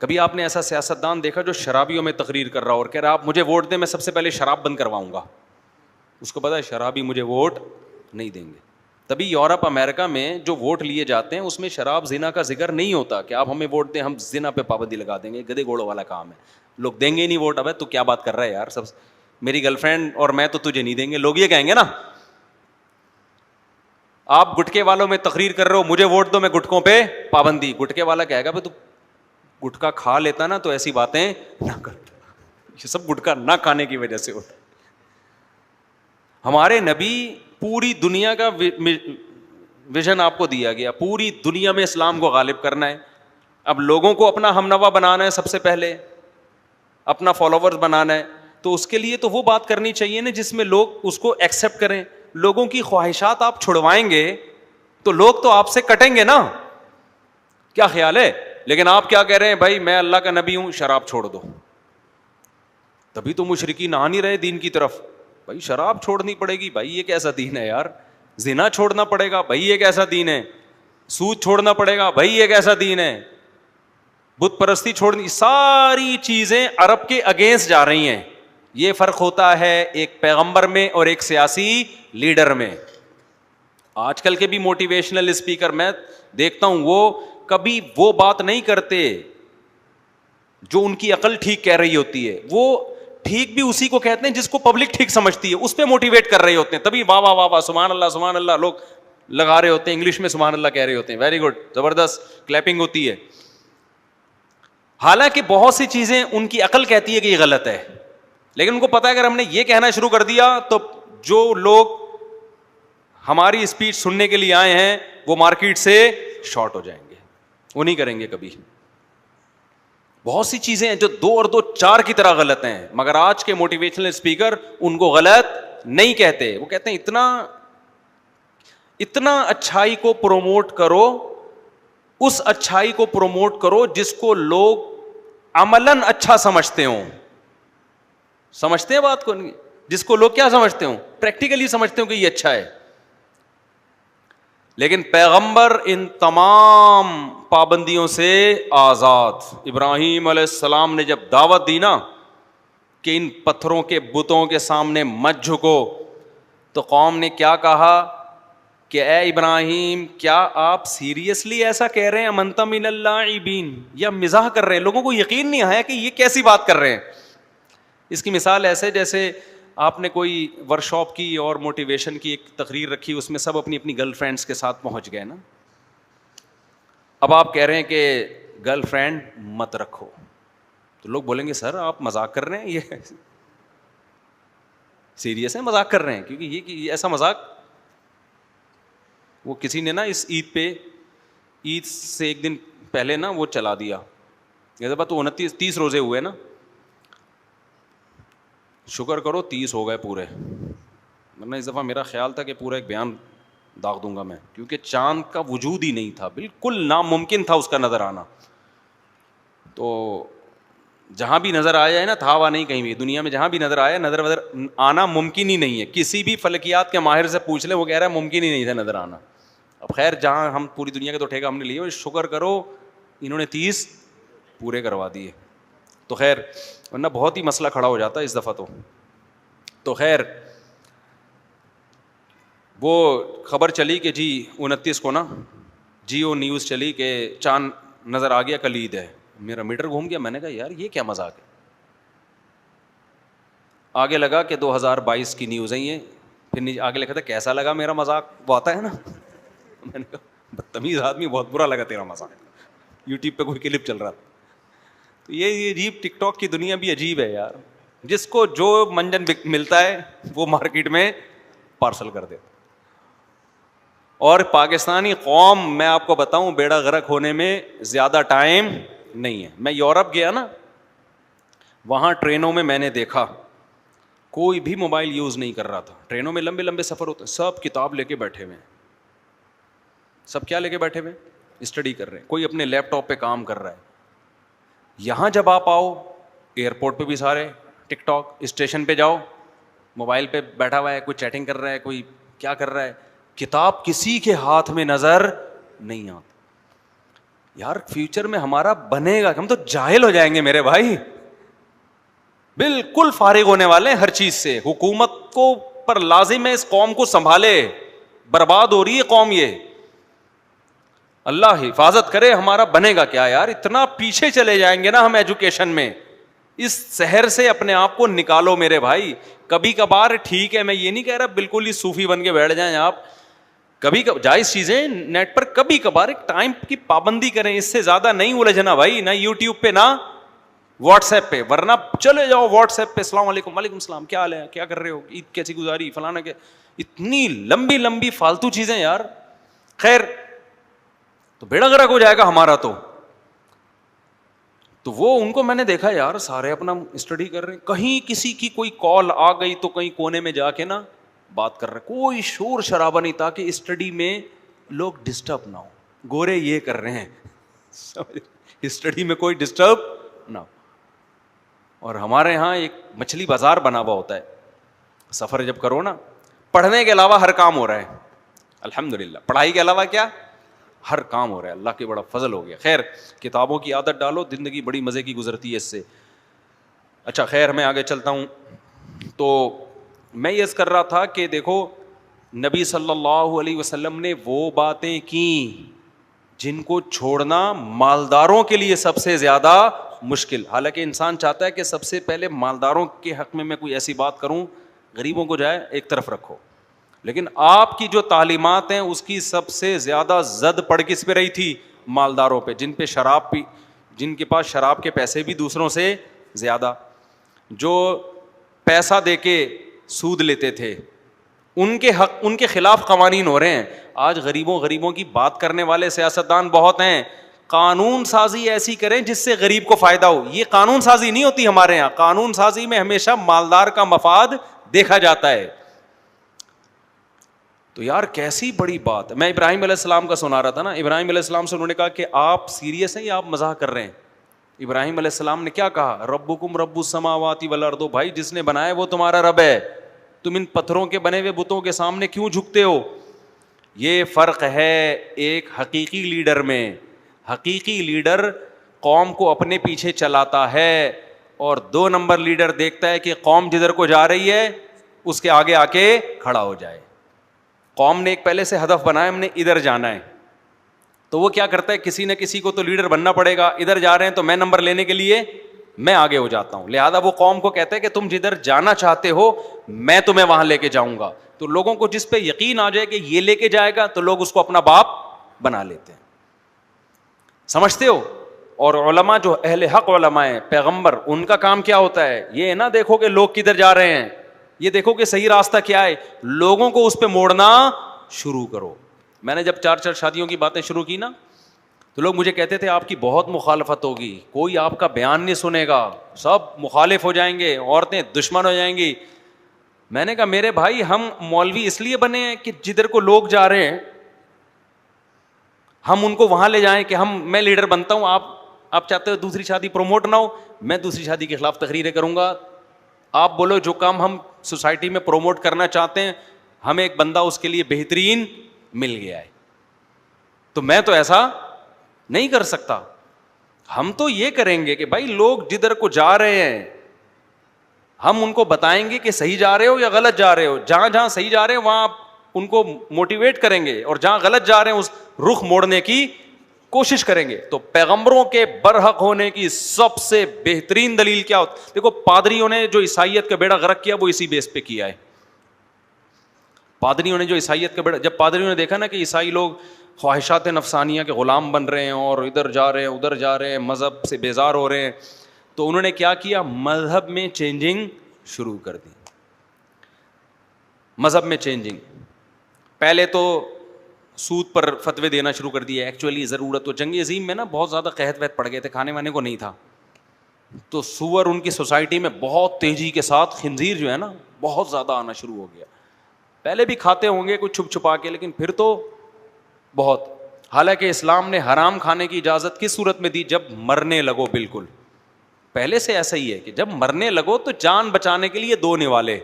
کبھی آپ نے ایسا سیاستدان دیکھا جو شرابیوں میں تقریر کر رہا اور کہہ رہا آپ مجھے ووٹ دیں میں سب سے پہلے شراب بند کرواؤں گا؟ اس کو پتا ہے شرابی مجھے ووٹ نہیں دیں گے. تبھی یورپ امریکہ میں جو ووٹ لیے جاتے ہیں اس میں شراب زنا کا ذکر نہیں ہوتا کہ آپ ہمیں ووٹ دیں ہم زنا پہ پابندی لگا دیں گے, گدے گھوڑوں والا کام ہے, لوگ دیں گے ہی نہیں ووٹ. اب تو کیا بات کر رہا ہے یار, سب میری گرل فرینڈ اور میں تو تجھے نہیں دیں گے, لوگ یہ کہیں گے نا. آپ گٹکے والوں میں تقریر کر رہے ہو مجھے ووٹ دو میں گٹکوں پہ پابندی, گٹکے والا کہے گا بھائی تو گٹکا کھا لیتا نا تو ایسی باتیں نہ کر, یہ سب گٹکا نہ کھانے کی وجہ سے ہوتا. ہمارے نبی پوری دنیا کا ویژن آپ کو دیا گیا, پوری دنیا میں اسلام کو غالب کرنا ہے. اب لوگوں کو اپنا ہمنوا بنانا ہے, سب سے پہلے اپنا فالوورز بنانا ہے, تو اس کے لیے تو وہ بات کرنی چاہیے نا جس میں لوگ اس کو ایکسیپٹ کریں. لوگوں کی خواہشات آپ چھڑوائیں گے تو لوگ تو آپ سے کٹیں گے نا, کیا خیال ہے؟ لیکن آپ کیا کہہ رہے ہیں بھائی میں اللہ کا نبی ہوں شراب چھوڑ دو, تبھی تو مشرکین آ نہیں رہے دین کی طرف. بھائی شراب چھوڑنی پڑے گی, بھائی یہ کیسا دین ہے یار؟ زنا چھوڑنا پڑے گا, بھائی یہ کیسا دین ہے؟ سود چھوڑنا پڑے گا, بھائی یہ کیسا دین ہے؟ بت پرستی چھوڑنی, ساری چیزیں عرب کے اگینسٹ جا رہی ہیں. یہ فرق ہوتا ہے ایک پیغمبر میں اور ایک سیاسی لیڈر میں. آج کل کے بھی موٹیویشنل اسپیکر میں دیکھتا ہوں وہ کبھی وہ بات نہیں کرتے جو ان کی عقل ٹھیک کہہ رہی ہوتی ہے, وہ ٹھیک بھی اسی کو کہتے ہیں جس کو پبلک ٹھیک سمجھتی ہے, اس پہ موٹیویٹ کر رہے ہوتے ہیں. تبھی واہ واہ واہ واہ سبحان اللہ لوگ لگا رہے ہوتے ہیں, انگلش میں سبحان اللہ کہہ رہے ہوتے ہیں, ویری گڈ, زبردست, کلیپنگ ہوتی ہے. حالانکہ بہت سی چیزیں ان کی عقل کہتی ہے کہ یہ غلط ہے, لیکن ان کو پتا ہے اگر ہم نے یہ کہنا شروع کر دیا تو جو لوگ ہماری اسپیچ سننے کے لیے آئے ہیں وہ مارکیٹ سے شارٹ ہو جائیں گے, وہ نہیں کریں گے کبھی. بہت سی چیزیں ہیں جو 2 اور 2 4 کی طرح غلط ہیں, مگر آج کے موٹیویشنل اسپیکر ان کو غلط نہیں کہتے. وہ کہتے ہیں اتنا اچھائی کو پروموٹ کرو, اس اچھائی کو پروموٹ کرو جس کو لوگ عملاً اچھا سمجھتے ہوں. سمجھتے ہیں بات کو, جس کو لوگ کیا سمجھتے ہوں, پریکٹیکلی سمجھتے ہوں کہ یہ اچھا ہے. لیکن پیغمبر ان تمام پابندیوں سے آزاد. ابراہیم علیہ السلام نے جب دعوت دی نا کہ ان پتھروں کے بتوں کے سامنے مت جھکو, تو قوم نے کیا کہا کہ اے ابراہیم کیا آپ سیریسلی ایسا کہہ رہے ہیں, امنت من اللاعبین, یا مزاح کر رہے ہیں؟ لوگوں کو یقین نہیں آیا کہ یہ کیسی بات کر رہے ہیں. اس کی مثال ایسے جیسے آپ نے کوئی ورکشاپ کی اور موٹیویشن کی ایک تقریر رکھی, اس میں سب اپنی اپنی گرل فرینڈس کے ساتھ پہنچ گئے نا. اب آپ کہہ رہے ہیں کہ گرل فرینڈ مت رکھو, تو لوگ بولیں گے سر آپ مذاق کر رہے ہیں, یہ سیریس ہے, مذاق کر رہے ہیں؟ کیونکہ یہ ایسا مذاق, وہ کسی نے نا اس عید سے ایک دن پہلے نا وہ چلا دیا, یہ دفعہ تو 29-30 روزے ہوئے نا, شکر کرو 30 ہو گئے پورے, ورنہ اس دفعہ میرا خیال تھا کہ پورا ایک بیان داغ دوں گا میں, کیونکہ چاند کا وجود ہی نہیں تھا, بالکل ناممکن تھا اس کا نظر آنا. تو جہاں بھی نظر آیا ہے نا, تھا ہوا نہیں کہیں بھی دنیا میں, جہاں بھی نظر آیا نظر آنا ممکن ہی نہیں ہے. کسی بھی فلکیات کے ماہر سے پوچھ لیں, وہ کہہ رہا ہے ممکن ہی نہیں تھا نظر آنا. اب خیر جہاں ہم پوری دنیا کے تو ٹھیکہ ہم نے لیے, شکر کرو انہوں نے 30 پورے کروا دیے. تو خیر ورنہ بہت ہی مسئلہ کھڑا ہو جاتا ہے اس دفعہ تو خیر وہ خبر چلی کہ جی 29 کو نا جیو نیوز چلی کہ چاند نظر آ گیا, کل عید ہے. میرا میٹر گھوم گیا, میں نے کہا یار یہ کیا مذاق ہے. آگے لگا کہ 2022 کی نیوز ہے یہ, پھر آگے لکھا تھا کیسا لگا میرا مذاق, وہ آتا ہے نا. میں نے کہا بدتمیز آدمی, بہت برا لگا تیرا مذاق. یوٹیوب پہ کوئی کلپ چل رہا تھا. تو یہ عجیب ٹک ٹاک کی دنیا بھی عجیب ہے یار, جس کو جو منجن ملتا ہے وہ مارکیٹ میں پارسل کر دیتا. اور پاکستانی قوم میں آپ کو بتاؤں بیڑا غرق ہونے میں زیادہ ٹائم نہیں ہے. میں یورپ گیا نا, وہاں ٹرینوں میں میں نے دیکھا کوئی بھی موبائل یوز نہیں کر رہا تھا. ٹرینوں میں لمبے لمبے سفر ہوتے ہیں, سب کتاب لے کے بیٹھے ہوئے ہیں. سب کیا لے کے بیٹھے ہوئے ہیں, اسٹڈی کر رہے ہیں. کوئی اپنے لیپ ٹاپ پہ کام کر رہا ہے. یہاں جب آپ آؤ ایئرپورٹ پہ بھی سارے ٹک ٹاک, اسٹیشن پہ جاؤ موبائل پہ بیٹھا ہوا ہے, کوئی چیٹنگ کر رہا ہے, کوئی کیا کر رہا ہے. کتاب کسی کے ہاتھ میں نظر نہیں آتی. یار فیوچر میں ہمارا بنے گا, ہم تو جاہل ہو جائیں گے میرے بھائی, بالکل فارغ ہونے والے ہیں ہر چیز سے. حکومت کو پر لازم ہے اس قوم کو سنبھالے, برباد ہو رہی ہے قوم یہ. اللہ حفاظت کرے, ہمارا بنے گا کیا یار. اتنا پیچھے چلے جائیں گے نا ہم ایجوکیشن میں. اس شہر سے اپنے آپ کو نکالو میرے بھائی. کبھی کبھار ٹھیک ہے, میں یہ نہیں کہہ رہا بالکل ہی صوفی بن کے بیٹھ جائیں آپ, کبھی جائز چیزیں نیٹ پر کبھی کبھار ایک ٹائم کی پابندی کریں, اس سے زیادہ نہیں الجھنا بھائی, نہ یوٹیوب پہ نہ واٹس ایپ پہ. ورنہ چلے جاؤ واٹس ایپ پہ, السلام علیکم, وعلیکم السلام, کیا حال ہے, کیا کر رہے ہو, عید کیسی گزاری, فلانا کے, اتنی لمبی لمبی فالتو چیزیں یار. خیر تو بیڑا غرق ہو جائے گا ہمارا. تو وہ ان کو میں نے دیکھا یار سارے اپنا اسٹڈی کر رہے ہیں. کہیں کسی کی کوئی کال آ گئی تو کہیں کونے میں جا کے نا بات کر رہے, کوئی شور شرابہ نہیں, تاکہ اسٹڈی میں لوگ ڈسٹرب نہ ہو. گورے یہ کر رہے ہیں, اسٹڈی میں کوئی ڈسٹرب نہ ہو. اور ہمارے یہاں ایک مچھلی بازار بنا ہوا ہوتا ہے. سفر جب کرو نا, پڑھنے کے علاوہ ہر کام ہو رہا ہے الحمدللہ. پڑھائی کے علاوہ کیا, ہر کام ہو رہا ہے. اللہ کے بڑا فضل ہو گیا. خیر کتابوں کی عادت ڈالو, زندگی بڑی مزے کی گزرتی ہے اس سے. اچھا خیر میں آگے چلتا ہوں. تو میں یہ کر رہا تھا کہ دیکھو نبی صلی اللہ علیہ وسلم نے وہ باتیں کی جن کو چھوڑنا مالداروں کے لیے سب سے زیادہ مشکل. حالانکہ انسان چاہتا ہے کہ سب سے پہلے مالداروں کے حق میں کوئی ایسی بات کروں, غریبوں کو جائے ایک طرف رکھو. لیکن آپ کی جو تعلیمات ہیں اس کی سب سے زیادہ زد پڑ کس پہ رہی تھی, مالداروں پہ, جن پہ شراب پی, جن کے پاس شراب کے پیسے بھی دوسروں سے زیادہ, جو پیسہ دے کے سود لیتے تھے, ان کے حق, ان کے خلاف قوانین ہو رہے ہیں. آج غریبوں کی بات کرنے والے سیاستدان بہت ہیں. قانون سازی ایسی کریں جس سے غریب کو فائدہ ہو. یہ قانون سازی نہیں ہوتی ہمارے یہاں. قانون سازی میں ہمیشہ مالدار کا مفاد دیکھا جاتا ہے. تو یار کیسی بڑی بات. میں ابراہیم علیہ السلام کا سنا رہا تھا نا, ابراہیم علیہ السلام سے انہوں نے کہا کہ آپ سیریس ہیں یا آپ مزاح کر رہے ہیں. ابراہیم علیہ السلام نے کیا کہا, ربکم رب السماوات والارض, بھائی جس نے بنایا وہ تمہارا رب ہے, تم ان پتھروں کے بنے ہوئے بتوں کے سامنے کیوں جھکتے ہو. یہ فرق ہے ایک حقیقی لیڈر میں. حقیقی لیڈر قوم کو اپنے پیچھے چلاتا ہے, اور 2 نمبر لیڈر دیکھتا ہے کہ قوم جدھر کو جا رہی ہے اس کے آگے آ کے کھڑا ہو جائے. قوم نے ایک پہلے سے ہدف بنایا, ہم نے ادھر جانا ہے, تو وہ کیا کرتا ہے, کسی نہ کسی کو تو لیڈر بننا پڑے گا. ادھر جا رہے ہیں تو میں نمبر لینے کے لیے میں آگے ہو جاتا ہوں. لہذا وہ قوم کو کہتا ہے کہ تم جدھر جانا چاہتے ہو میں تمہیں وہاں لے کے جاؤں گا. تو لوگوں کو جس پہ یقین آ جائے کہ یہ لے کے جائے گا تو لوگ اس کو اپنا باپ بنا لیتے ہیں. سمجھتے ہو. اور علماء جو اہل حق علماء ہیں, پیغمبر, ان کا کام کیا ہوتا ہے, یہ نہ دیکھو کہ لوگ کدھر جا رہے ہیں, یہ دیکھو کہ صحیح راستہ کیا ہے, لوگوں کو اس پہ موڑنا شروع کرو. میں نے جب 4 شادیوں کی باتیں شروع کی نا, تو لوگ مجھے کہتے تھے آپ کی بہت مخالفت ہوگی, کوئی آپ کا بیان نہیں سنے گا, سب مخالف ہو جائیں گے, عورتیں دشمن ہو جائیں گی. میں نے کہا میرے بھائی ہم مولوی اس لیے بنے ہیں کہ جدھر کو لوگ جا رہے ہیں ہم ان کو وہاں لے جائیں کہ میں لیڈر بنتا ہوں, آپ چاہتے ہو دوسری شادی پروموٹ نہ ہو, میں دوسری شادی کے خلاف تقریریں کروں گا. آپ بولو جو کام ہم سوسائٹی میں پروموٹ کرنا چاہتے ہیں ہمیں ایک بندہ اس کے لیے بہترین مل گیا ہے, تو میں تو ایسا نہیں کر سکتا. ہم تو یہ کریں گے کہ بھائی لوگ جدھر کو جا رہے ہیں ہم ان کو بتائیں گے کہ صحیح جا رہے ہو یا غلط جا رہے ہو. جہاں جہاں صحیح جا رہے ہیں وہاں ان کو موٹیویٹ کریں گے, اور جہاں غلط جا رہے ہیں اس رخ موڑنے کی کوشش کریں گے. تو پیغمبروں کے برحق ہونے کی سب سے بہترین دلیل کیا ہوتی؟ دیکھو پادریوں نے جو عیسائیت کا بیڑا غرق کیا وہ اسی بیس پہ کیا ہے. پادریوں نے جو عیسائیت کا بیڑا, جب پادریوں نے دیکھا نا کہ عیسائی لوگ خواہشات نفسانیہ کے غلام بن رہے ہیں اور ادھر جا رہے ہیں ادھر جا رہے ہیں, مذہب سے بیزار ہو رہے ہیں, تو انہوں نے کیا کیا, مذہب میں چینجنگ شروع کر دی. مذہب میں چینجنگ, پہلے تو سود پر فتوے دینا شروع کر دیے. ایکچولی ضرورت تو جنگ عظیم میں نا بہت زیادہ قحط وحط پڑ گئے تھے, کھانے وانے کو نہیں تھا, تو سور ان کی سوسائٹی میں بہت تیزی کے ساتھ, خنزیر جو ہے نا بہت زیادہ آنا شروع ہو گیا. پہلے بھی کھاتے ہوں گے کچھ چھپ چھپا کے, لیکن پھر تو بہت. حالانکہ اسلام نے حرام کھانے کی اجازت کس صورت میں دی؟ جب مرنے لگو. بالکل پہلے سے ایسا ہی ہے کہ جب مرنے لگو تو جان بچانے کے لیے دو نوالے.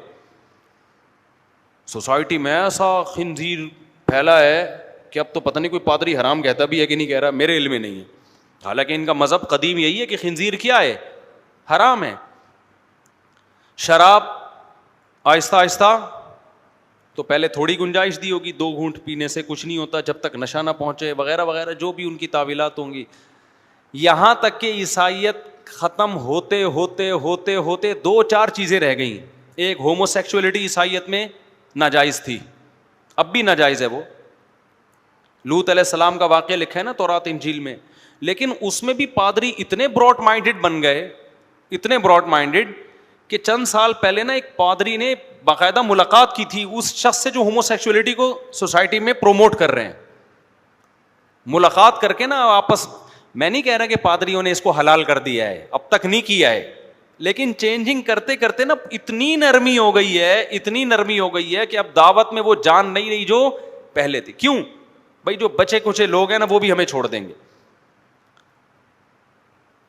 سوسائٹی میں ایسا خنزیر پھیلا ہے کہ اب تو پتہ نہیں کوئی پادری حرام کہتا بھی ہے کہ نہیں کہہ رہا, میرے علم میں نہیں ہے. حالانکہ ان کا مذہب قدیم یہی ہے کہ خنزیر کیا ہے, حرام ہے. شراب آہستہ آہستہ تو پہلے تھوڑی گنجائش دی ہوگی, 2 گھونٹ پینے سے کچھ نہیں ہوتا جب تک نشہ نہ پہنچے, وغیرہ وغیرہ جو بھی ان کی تعویلات ہوں گی. یہاں تک کہ عیسائیت ختم ہوتے ہوتے ہوتے ہوتے 2-4 چیزیں رہ گئیں. ایک ہومو سیکچولیٹی عیسائیت میں ناجائز تھی, اب بھی ناجائز ہے وہ. لوط علیہ السلام کا واقعہ لکھا ہے نا تورات انجیل میں, لیکن اس میں بھی پادری اتنے براڈ مائنڈڈ بن گئے, اتنے براڈ مائنڈڈ کہ چند سال پہلے نا ایک پادری نے باقاعدہ ملاقات کی تھی اس شخص سے جو ہومو سیکچولیٹی کو سوسائٹی میں پروموٹ کر رہے ہیں. ملاقات کر کے نا آپس, میں نہیں کہہ رہا کہ پادریوں نے اس کو حلال کر دیا ہے, اب تک نہیں کیا ہے, لیکن چینجنگ کرتے کرتے نا اتنی نرمی ہو گئی ہے, اتنی نرمی ہو گئی ہے کہ اب دعوت میں وہ جان نہیں رہی جو پہلے تھی. کیوں بھائی؟ جو بچے کچھ لوگ ہیں نا وہ بھی ہمیں چھوڑ دیں گے.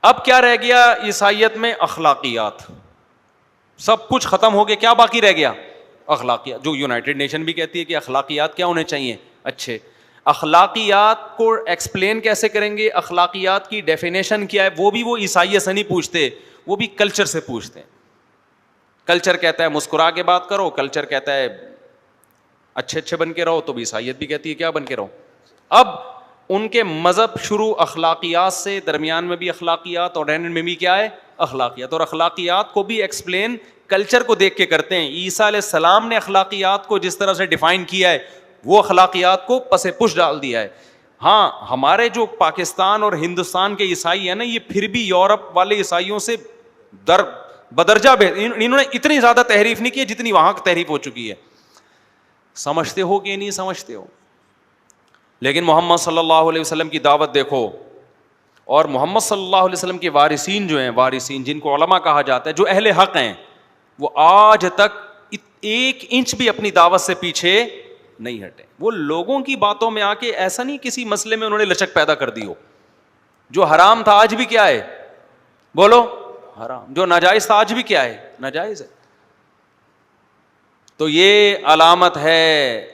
اب کیا رہ گیا عیسائیت میں؟ اخلاقیات. سب کچھ ختم ہو گیا, کیا باقی رہ گیا؟ اخلاقیات. جو یونائٹڈ نیشن بھی کہتی ہے کہ اخلاقیات کیا ہونے چاہیے؟ اچھے. اخلاقیات کو ایکسپلین کیسے کریں گے؟ اخلاقیات کی ڈیفینیشن کیا ہے؟ وہ عیسائیت سے نہیں پوچھتے, وہ بھی کلچر سے پوچھتے ہیں. کلچر کہتا ہے مسکرا کے بات کرو, کلچر کہتا ہے اچھے اچھے بن کے رہو, تو بھی عیسائیت بھی کہتی ہے کیا بن کے رہو. اب ان کے مذہب شروع اخلاقیات سے, درمیان میں بھی اخلاقیات اور اینڈ میں بھی کیا ہے؟ اخلاقیات. اور اخلاقیات کو بھی ایکسپلین کلچر کو دیکھ کے کرتے ہیں. عیسیٰ علیہ السلام نے اخلاقیات کو جس طرح سے ڈیفائن کیا ہے وہ اخلاقیات کو پس پش ڈال دیا ہے. ہاں ہمارے جو پاکستان اور ہندوستان کے عیسائی ہیں نا, یہ پھر بھی یورپ والے عیسائیوں سے بدرجہ انہوں نے اتنی زیادہ تحریف نہیں کی جتنی وہاں کی تحریف ہو چکی ہے. سمجھتے ہو کہ نہیں سمجھتے ہو؟ لیکن محمد صلی اللہ علیہ وسلم کی دعوت دیکھو, اور محمد صلی اللہ علیہ وسلم کے وارثین جو ہیں, وارثین جن کو علماء کہا جاتا ہے, جو اہل حق ہیں, وہ آج تک 1 انچ بھی اپنی دعوت سے پیچھے نہیں ہٹے. وہ لوگوں کی باتوں میں آ کے ایسا نہیں کسی مسئلے میں انہوں نے لچک پیدا کر دی ہو. جو حرام تھا آج بھی کیا ہے؟ بولو حرام. جو ناجائز تھا آج بھی کیا ہے؟ ناجائز ہے. تو یہ علامت ہے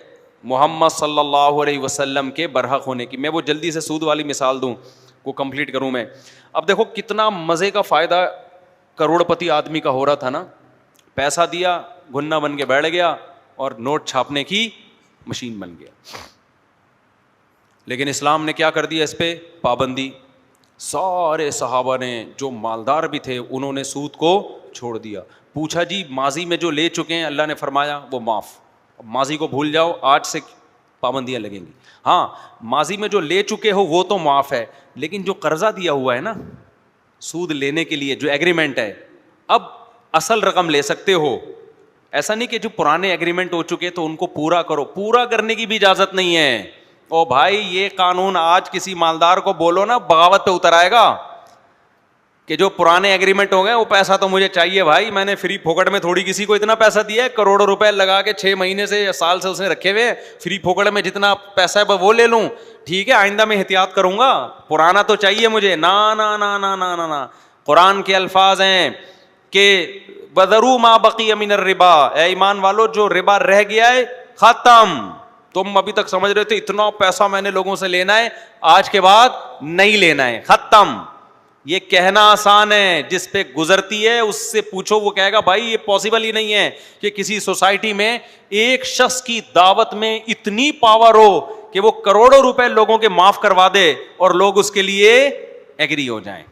محمد صلی اللہ علیہ وسلم کے برحق ہونے کی. میں وہ جلدی سے سود والی مثال دوں کو کمپلیٹ کروں میں. اب دیکھو کتنا مزے کا فائدہ کروڑ پتی آدمی کا ہو رہا تھا نا, پیسہ دیا گھنا بن کے بیٹھ گیا اور نوٹ چھاپنے کی مشین بن گیا. لیکن اسلام نے کیا کر دیا اس پہ؟ پابندی. سارے صحابہ نے جو مالدار بھی تھے انہوں نے سود کو چھوڑ دیا. پوچھا جی ماضی میں جو لے چکے ہیں, اللہ نے فرمایا وہ معاف. ماضی کو بھول جاؤ, آج سے پابندیاں لگیں گی. ہاں ماضی میں جو لے چکے ہو وہ تو معاف ہے, لیکن جو قرضہ دیا ہوا ہے نا سود لینے کے لیے, جو ایگریمنٹ ہے, اب اصل رقم لے سکتے ہو. ایسا نہیں کہ جو پرانے ایگریمنٹ ہو چکے تو ان کو پورا کرو, پورا کرنے کی بھی اجازت نہیں ہے. او بھائی یہ قانون آج کسی مالدار کو بولو نا بغاوت پہ اتر آئے گا کہ جو پرانے ایگریمنٹ ہو گئے وہ پیسہ تو مجھے چاہیے بھائی, میں نے فری پھوکٹ میں تھوڑی کسی کو اتنا پیسہ دیا ہے, کروڑوں روپے لگا کے 6 مہینے سے یا سال سے اس نے رکھے ہوئے, فری پھوکٹ میں جتنا پیسہ ہے وہ لے لوں, ٹھیک ہے آئندہ میں احتیاط کروں گا, پرانا تو چاہیے مجھے. نا نا نا نا نا نا نا, قرآن کے الفاظ ہیں کہ وَذَرُوا مَا بَقِيَ مِنَ الرِّبَا, اے ایمان والو جو ربا رہ گیا ہے ختم. تم ابھی تک سمجھ رہے تھے اتنا پیسہ میں نے لوگوں سے لینا ہے, آج کے بعد نہیں لینا ہے, ختم. یہ کہنا آسان ہے, جس پہ گزرتی ہے اس سے پوچھو, وہ کہے گا بھائی یہ پاسبل ہی نہیں ہے کہ کسی سوسائٹی میں ایک شخص کی دعوت میں اتنی پاور ہو کہ وہ کروڑوں روپے لوگوں کے معاف کروا دے اور لوگ اس کے لیے ایگری ہو جائیں.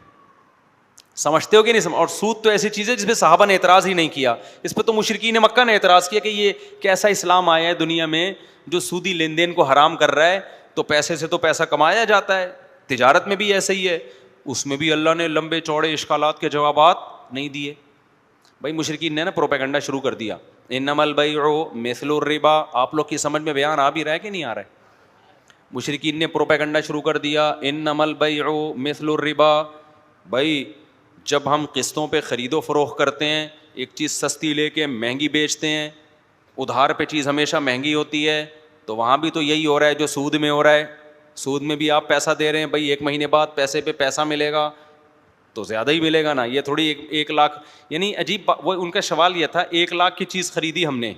سمجھتے ہو کہ نہیں؟ اور سود تو ایسی چیز ہے جس پہ صحابہ نے اعتراض ہی نہیں کیا, اس پہ تو مشرکین مکہ نے اعتراض کیا کہ یہ کیسا اسلام آیا ہے دنیا میں جو سودی لین دین کو حرام کر رہا ہے, تو پیسے سے تو پیسہ کمایا جاتا ہے, تجارت میں بھی ایسا ہی ہے. اس میں بھی اللہ نے لمبے چوڑے اشکالات کے جوابات نہیں دیے. بھائی مشرکین نے نا پروپیگنڈا شروع کر دیا, انما البیع مثل الربا. آپ لوگ کی سمجھ میں بیان آ بھی رہا ہے کہ نہیں آ رہا ہے؟ مشرکین نے پروپیگنڈا شروع کر دیا, انما البیع مثل الربا. بھائی جب ہم قسطوں پہ خرید و فروخت کرتے ہیں, ایک چیز سستی لے کے مہنگی بیچتے ہیں, ادھار پہ چیز ہمیشہ مہنگی ہوتی ہے, تو وہاں بھی تو یہی ہو رہا ہے جو سود میں ہو رہا ہے. سود میں بھی آپ پیسہ دے رہے ہیں, بھائی 1 مہینے بعد پیسے پہ پیسہ ملے گا تو زیادہ ہی ملے گا نا. یہ تھوڑی 1 لاکھ, یعنی عجیب وہ ان کا سوال یہ تھا, 1 لاکھ کی چیز خریدی ہم نے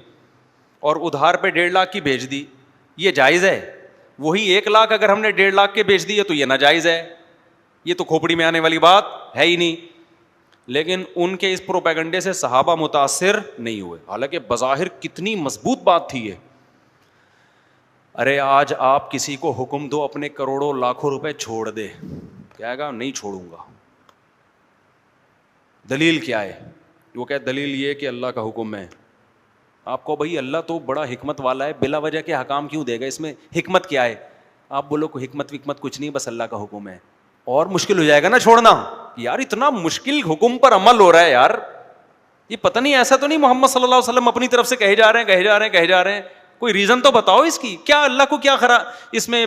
اور ادھار پہ 1.5 لاکھ کی بیچ دی, یہ جائز ہے؟ وہی 1 لاکھ اگر ہم نے 1.5 لاکھ کے بیچ دی ہے تو یہ ناجائز ہے. یہ تو کھوپڑی میں آنے والی بات ہے ہی نہیں. لیکن ان کے اس پروپیگنڈے سے صحابہ متاثر نہیں ہوئے, حالانکہ بظاہر کتنی مضبوط بات تھی یہ. ارے آج آپ کسی کو حکم دو اپنے کروڑوں لاکھوں روپے چھوڑ دے, کہے گا نہیں چھوڑوں گا. دلیل کیا ہے؟ وہ کہ دلیل یہ کہ اللہ کا حکم ہے. آپ کو بھائی اللہ تو بڑا حکمت والا ہے, بلا وجہ کے حکام کیوں دے گا, اس میں حکمت کیا ہے؟ آپ بولو کو حکمت کچھ نہیں, بس اللہ کا حکم ہے. اور مشکل ہو جائے گا نا چھوڑنا, یار اتنا مشکل حکم پر عمل ہو رہا ہے یار, یہ پتہ نہیں ایسا تو نہیں محمد صلی اللہ علیہ وسلم اپنی طرف سے کہے جا رہے ہیں, کوئی ریزن تو بتاؤ اس کی. کیا اللہ کو کیا اس میں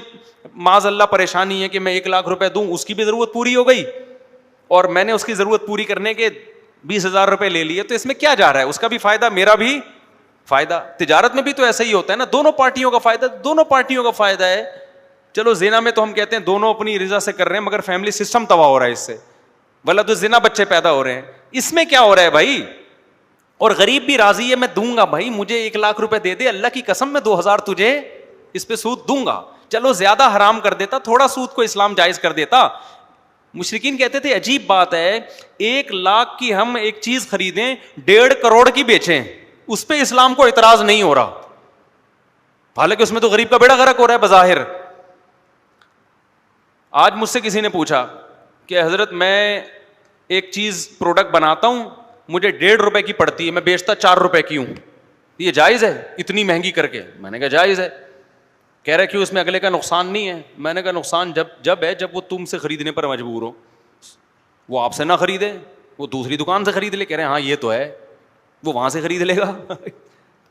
معاذ اللہ پریشانی ہے کہ میں 1 لاکھ روپے دوں, اس کی بھی ضرورت پوری ہو گئی اور میں نے اس کی ضرورت پوری کرنے کے 20,000 روپے لے لیے, تو اس میں کیا جا رہا ہے؟ اس کا بھی فائدہ, میرا بھی فائدہ. تجارت میں بھی تو ایسا ہی ہوتا ہے نا, دونوں پارٹیوں کا فائدہ ہے. چلو زنا میں تو ہم کہتے ہیں دونوں اپنی رضا سے کر رہے ہیں, مگر فیملی سسٹم تباہ ہو رہا ہے اس سے, ولد الزنا بچے پیدا ہو رہے ہیں. اس میں کیا ہو رہا ہے بھائی؟ اور غریب بھی راضی ہے, میں دوں گا بھائی, مجھے 1 لاکھ روپے دے دے, اللہ کی قسم میں 2,000 تجھے اس پہ سود دوں گا. چلو زیادہ حرام کر دیتا, تھوڑا سود کو اسلام جائز کر دیتا. مشرکین کہتے تھے عجیب بات ہے, 1 لاکھ کی ہم ایک چیز خریدیں 1.5 کروڑ کی بیچیں, اس پہ اسلام کو اعتراض نہیں ہو رہا, حالانکہ اس میں تو غریب کا بیڑا غرق ہو رہا ہے بظاہر. آج مجھ سے کسی نے پوچھا کہ حضرت میں ایک چیز پروڈکٹ بناتا ہوں, مجھے 1.5 روپے کی پڑتی ہے, میں بیچتا 4 روپے کی ہوں, یہ جائز ہے اتنی مہنگی کر کے؟ میں نے کہا جائز ہے. کہہ رہے کیوں, اس میں اگلے کا نقصان نہیں ہے؟ میں نے کہا نقصان جب ہے جب وہ تم سے خریدنے پر مجبور ہو, وہ آپ سے نہ خریدے, وہ دوسری دکان سے خرید لے. کہہ رہے ہاں یہ تو ہے, وہ وہاں سے خرید لے گا.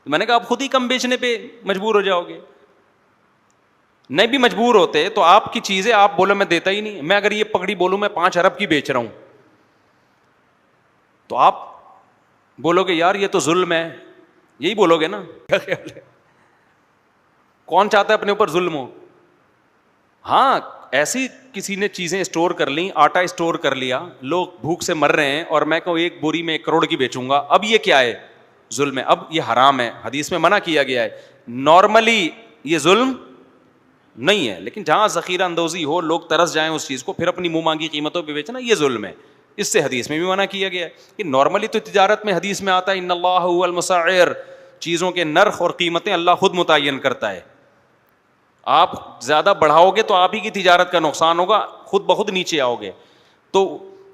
میں نے کہا آپ خود ہی کم بیچنے پہ مجبور ہو جاؤ گے. نہیں بھی مجبور ہوتے تو آپ کی چیزیں آپ بولو میں دیتا ہی نہیں. میں اگر یہ پگڑی بولوں میں 5 ارب کی بیچ رہا ہوں, تو آپ بولو گے یار یہ تو ظلم ہے, یہی بولو گے نا. کیا خیال ہے, کون چاہتا ہے اپنے اوپر ظلم ہو؟ ہاں ایسی کسی نے چیزیں اسٹور کر لیں, آٹا اسٹور کر لیا, لوگ بھوک سے مر رہے ہیں, اور میں کہوں 1 بوری میں 1 کروڑ کی بیچوں گا, اب یہ کیا ہے؟ ظلم ہے. اب یہ حرام ہے, حدیث میں منع کیا گیا ہے. نارملی یہ ظلم نہیں ہے, لیکن جہاں ذخیرہ اندوزی ہو, لوگ ترس جائیں اس چیز کو, پھر اپنی منہ مانگی قیمتوں پہ بیچنا, یہ ظلم ہے. اس سے حدیث میں بھی منع کیا گیا ہے. کہ نارملی تو تجارت میں حدیث میں آتا ہے ان اللہ هو المسعر, چیزوں کے نرخ اور قیمتیں اللہ خود متعین کرتا ہے. آپ زیادہ بڑھاؤ گے تو آپ ہی کی تجارت کا نقصان ہوگا, خود بخود نیچے آؤ گے. تو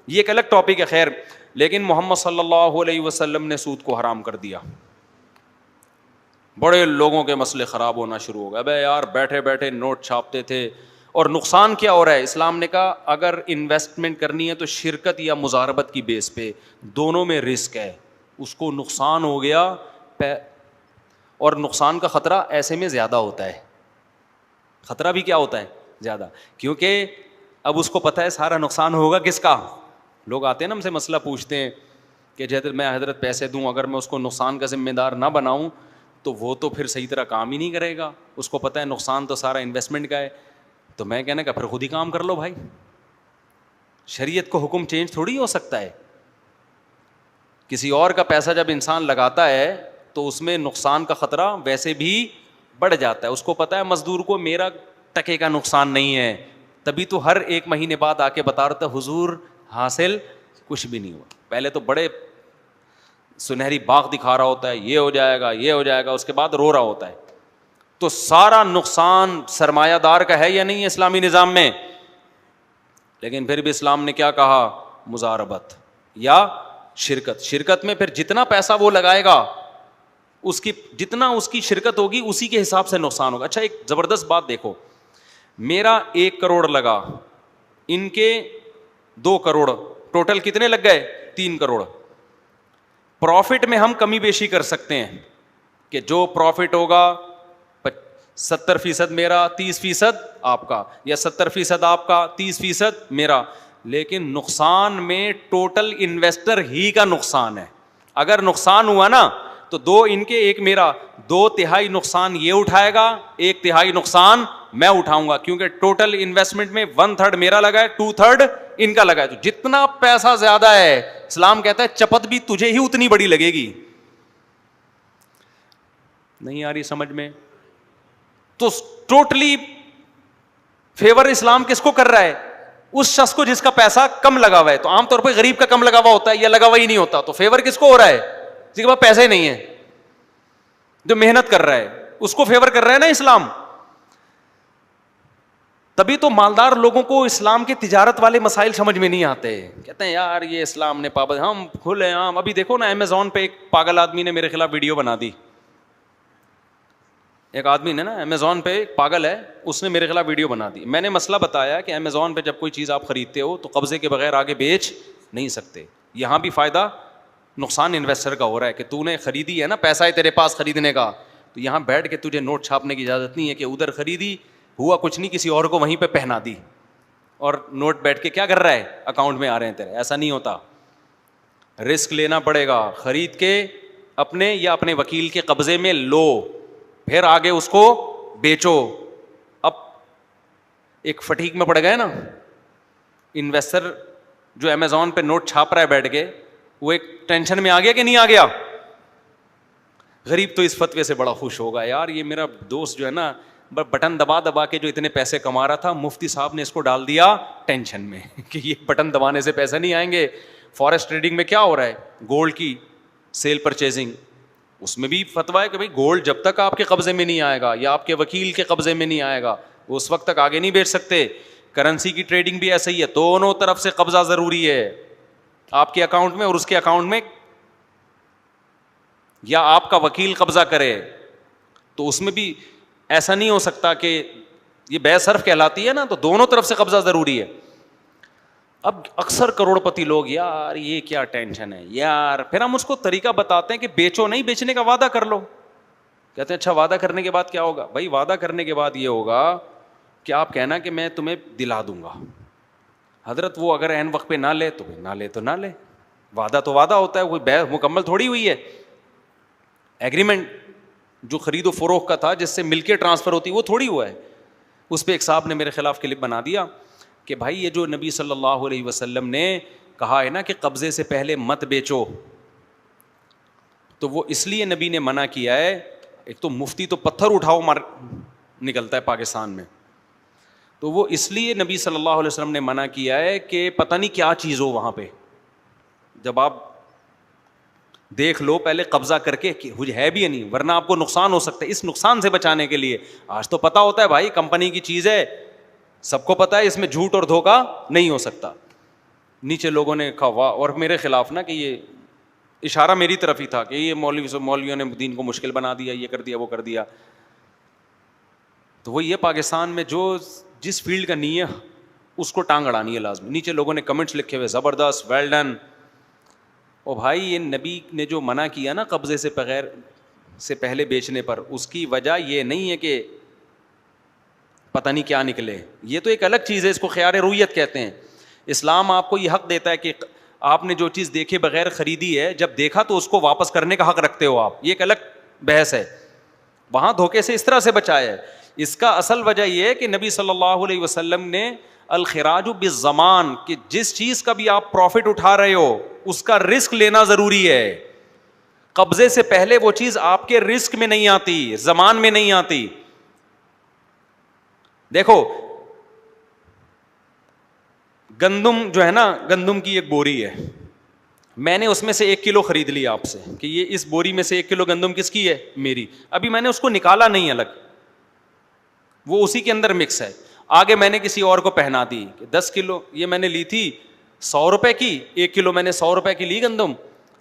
یہ ایک الگ ٹاپک ہے. خیر, لیکن محمد صلی اللہ علیہ وسلم نے سود کو حرام کر دیا. بڑے لوگوں کے مسئلے خراب ہونا شروع ہو گئے. بھائی یار بیٹھے بیٹھے نوٹ چھاپتے تھے, اور نقصان کیا ہو رہا ہے؟ اسلام نے کہا اگر انویسٹمنٹ کرنی ہے تو شرکت یا مضاربت کی بیس پہ, دونوں میں رسک ہے. اس کو نقصان ہو گیا, اور نقصان کا خطرہ ایسے میں زیادہ ہوتا ہے. خطرہ بھی کیا ہوتا ہے زیادہ, کیونکہ اب اس کو پتہ ہے سارا نقصان ہوگا کس کا. لوگ آتے ہیں نا ہم سے مسئلہ پوچھتے ہیں کہ جیسے میں حضرت پیسے دوں, اگر میں اس کو نقصان کا ذمہ دار نہ بناؤں تو وہ تو پھر صحیح طرح کام ہی نہیں کرے گا, اس کو پتہ ہے نقصان تو سارا انویسٹمنٹ کا ہے. تو میں کہنے کا پھر خود ہی کام کر لو بھائی, شریعت کو حکم چینج تھوڑی ہو سکتا ہے. کسی اور کا پیسہ جب انسان لگاتا ہے تو اس میں نقصان کا خطرہ ویسے بھی بڑھ جاتا ہے. اس کو پتہ ہے مزدور کو میرا ٹکے کا نقصان نہیں ہے, تبھی تو ہر ایک مہینے بعد آ کے بتا رہتا ہے حضور حاصل کچھ بھی نہیں ہوا. پہلے تو بڑے سنہری باغ دکھا رہا ہوتا ہے, یہ ہو جائے گا یہ ہو جائے گا, اس کے بعد رو رہا ہوتا ہے. تو سارا نقصان سرمایہ دار کا ہے یا نہیں ہے اسلامی نظام میں؟ لیکن پھر بھی اسلام نے کیا کہا, مزاربت یا شرکت. شرکت میں پھر جتنا پیسہ وہ لگائے گا اس کی جتنا اس کی شرکت ہوگی اسی کے حساب سے نقصان ہوگا. اچھا ایک زبردست بات دیکھو, میرا 1 کروڑ لگا, ان کے 2 کروڑ, ٹوٹل کتنے لگ گئے 3 کروڑ. پروفٹ میں ہم کمی بیشی کر سکتے ہیں کہ جو پروفٹ ہوگا 70% میرا 30% آپ کا, یا 70% آپ کا 30% میرا. لیکن نقصان میں ٹوٹل انویسٹر ہی کا نقصان ہے. اگر نقصان ہوا نا تو 2 ان کے 1 میرا, 2/3 نقصان یہ اٹھائے گا, 1/3 نقصان میں اٹھاؤں گا, کیونکہ ٹوٹل انویسٹمنٹ میں 1/3 میرا لگا ہے, 2/3 ان کا لگا ہے. تو جتنا پیسہ زیادہ ہے اسلام کہتا ہے چپت بھی تجھے ہی اتنی بڑی لگے گی. نہیں آ رہی سمجھ میں؟ تو ٹوٹلی فیور اسلام کس کو کر رہا ہے؟ اس شخص کو جس کا پیسہ کم لگا ہوا ہے. تو عام طور پہ غریب کا کم لگا ہوا ہوتا ہے یا لگا ہوا ہی نہیں ہوتا. تو فیور کس کو ہو رہا ہے؟ جس کے پاس پیسے نہیں ہے, جو محنت کر رہا ہے اس کو فیور کر رہا ہے نا اسلام. تبھی تو مالدار لوگوں کو اسلام کے تجارت والے مسائل سمجھ میں نہیں آتے. کہتے ہیں یار یہ اسلام نے پابند, ہم کھلے عام. ابھی دیکھو نا امیزون پہ ایک پاگل آدمی نے میرے خلاف ویڈیو بنا دی. ایک آدمی نے نا امیزون پہ, ایک پاگل ہے, اس نے میرے خلاف ویڈیو بنا دی. میں نے مسئلہ بتایا کہ امیزون پہ جب کوئی چیز آپ خریدتے ہو تو قبضے کے بغیر آگے بیچ نہیں سکتے. یہاں بھی فائدہ نقصان انویسٹر کا ہو رہا ہے کہ تو نے خریدی ہے نا, پیسہ ہے تیرے پاس خریدنے کا, تو یہاں بیٹھ کے تجھے نوٹ چھاپنے کی اجازت نہیں ہے کہ ادھر خریدی, ہوا کچھ نہیں, کسی اور کو وہیں پہ پہنا دی اور نوٹ بیٹھ کے کیا کر رہا ہے اکاؤنٹ میں آ رہے ہیں تیرے. ایسا نہیں ہوتا, رسک لینا پڑے گا. خرید کے اپنے یا اپنے وکیل کے قبضے میں لو, پھر آگے اس کو بیچو. اب ایک فٹیک میں پڑ گئے نا انویسٹر جو امیزون پہ نوٹ چھاپ رہا ہے بیٹھ کے, وہ ایک ٹینشن میں آ گیا کہ نہیں آ گیا؟ غریب تو اس فتوے سے بڑا خوش ہوگا, یار یہ میرا دوست جو ہے نا بٹن دبا دبا کے جو اتنے پیسے کما رہا تھا, مفتی صاحب نے اس کو ڈال دیا ٹینشن میں کہ یہ بٹن دبانے سے پیسے نہیں آئیں گے. فورسٹ ٹریڈنگ میں کیا ہو رہا ہے, گولڈ کی سیل پرچیزنگ, اس میں بھی فتویٰ ہے کہ بھائی گولڈ جب تک آپ کے قبضے میں نہیں آئے گا یا آپ کے وکیل کے قبضے میں نہیں آئے گا اس وقت تک آگے نہیں بیچ سکتے. کرنسی کی ٹریڈنگ بھی ایسا ہی ہے, دونوں طرف سے قبضہ ضروری ہے, آپ کے اکاؤنٹ میں اور اس کے اکاؤنٹ میں, یا آپ کا وکیل قبضہ کرے. تو اس میں بھی ایسا نہیں ہو سکتا کہ یہ بے صرف کہلاتی ہے نا, تو دونوں طرف سے قبضہ ضروری ہے. اب اکثر کروڑ پتی لوگ یار یہ کیا ٹینشن ہے یار, پھر ہم اس کو طریقہ بتاتے ہیں کہ بیچو نہیں, بیچنے کا وعدہ کر لو. کہتے ہیں اچھا وعدہ کرنے کے بعد کیا ہوگا؟ بھائی وعدہ کرنے کے بعد یہ ہوگا کہ آپ کہنا کہ میں تمہیں دلا دوں گا. حضرت وہ اگر عین وقت پہ نہ لے تو نہ لے تو نہ لے, وعدہ تو وعدہ ہوتا ہے, کوئی بے مکمل تھوڑی ہوئی ہے. ایگریمنٹ جو خرید و فروخت کا تھا جس سے مل کے ٹرانسفر ہوتی وہ تھوڑی ہوا ہے. اس پہ ایک صاحب نے میرے خلاف کلپ بنا دیا کہ بھائی یہ جو نبی صلی اللہ علیہ وسلم نے کہا ہے نا کہ قبضے سے پہلے مت بیچو, تو وہ اس لیے نبی نے منع کیا ہے. ایک تو مفتی تو پتھر اٹھاؤ مار نکلتا ہے پاکستان میں, تو وہ اس لیے نبی صلی اللہ علیہ وسلم نے منع کیا ہے کہ پتہ نہیں کیا چیز ہو وہاں پہ, جب آپ دیکھ لو پہلے قبضہ کر کے کہ ہے بھی یا نہیں, ورنہ آپ کو نقصان ہو سکتا ہے. اس نقصان سے بچانے کے لیے آج تو پتہ ہوتا ہے بھائی کمپنی کی چیز ہے, سب کو پتہ ہے اس میں جھوٹ اور دھوکہ نہیں ہو سکتا. نیچے لوگوں نے کہا واہ, اور میرے خلاف نا کہ یہ اشارہ میری طرف ہی تھا کہ یہ مولویوں نے دین کو مشکل بنا دیا, یہ کر دیا وہ کر دیا. تو وہ یہ پاکستان میں جو جس فیلڈ کا نہیں ہے اس کو ٹانگ اڑانی ہے لازمی. نیچے لوگوں نے کمنٹس لکھے ہوئے زبردست, ویل ڈن. او بھائی یہ نبی نے جو منع کیا نا قبضے سے پہلے بیچنے پر, اس کی وجہ یہ نہیں ہے کہ پتہ نہیں کیا نکلے. یہ تو ایک الگ چیز ہے, اس کو خیار رویت کہتے ہیں. اسلام آپ کو یہ حق دیتا ہے کہ آپ نے جو چیز دیکھے بغیر خریدی ہے, جب دیکھا تو اس کو واپس کرنے کا حق رکھتے ہو آپ, یہ ایک الگ بحث ہے. وہاں دھوکے سے اس طرح سے بچایا ہے. اس کا اصل وجہ یہ ہے کہ نبی صلی اللہ علیہ وسلم نے الخراج بالضمان, کہ جس چیز کا بھی آپ پروفٹ اٹھا رہے ہو اس کا رسک لینا ضروری ہے. قبضے سے پہلے وہ چیز آپ کے رسک میں نہیں آتی, زمان میں نہیں آتی. دیکھو گندم جو ہے نا, گندم کی ایک بوری ہے, میں نے اس میں سے 1 کلو خرید لیا آپ سے کہ یہ اس بوری میں سے 1 کلو گندم کس کی ہے, میری. ابھی میں نے اس کو نکالا نہیں الگ, وہ اسی کے اندر مکس ہے. آگے میں نے کسی اور کو پہنا دی کہ 10 کلو یہ میں نے لی تھی 100 روپے کی, 1 کلو میں نے 100 روپے کی لی گندم,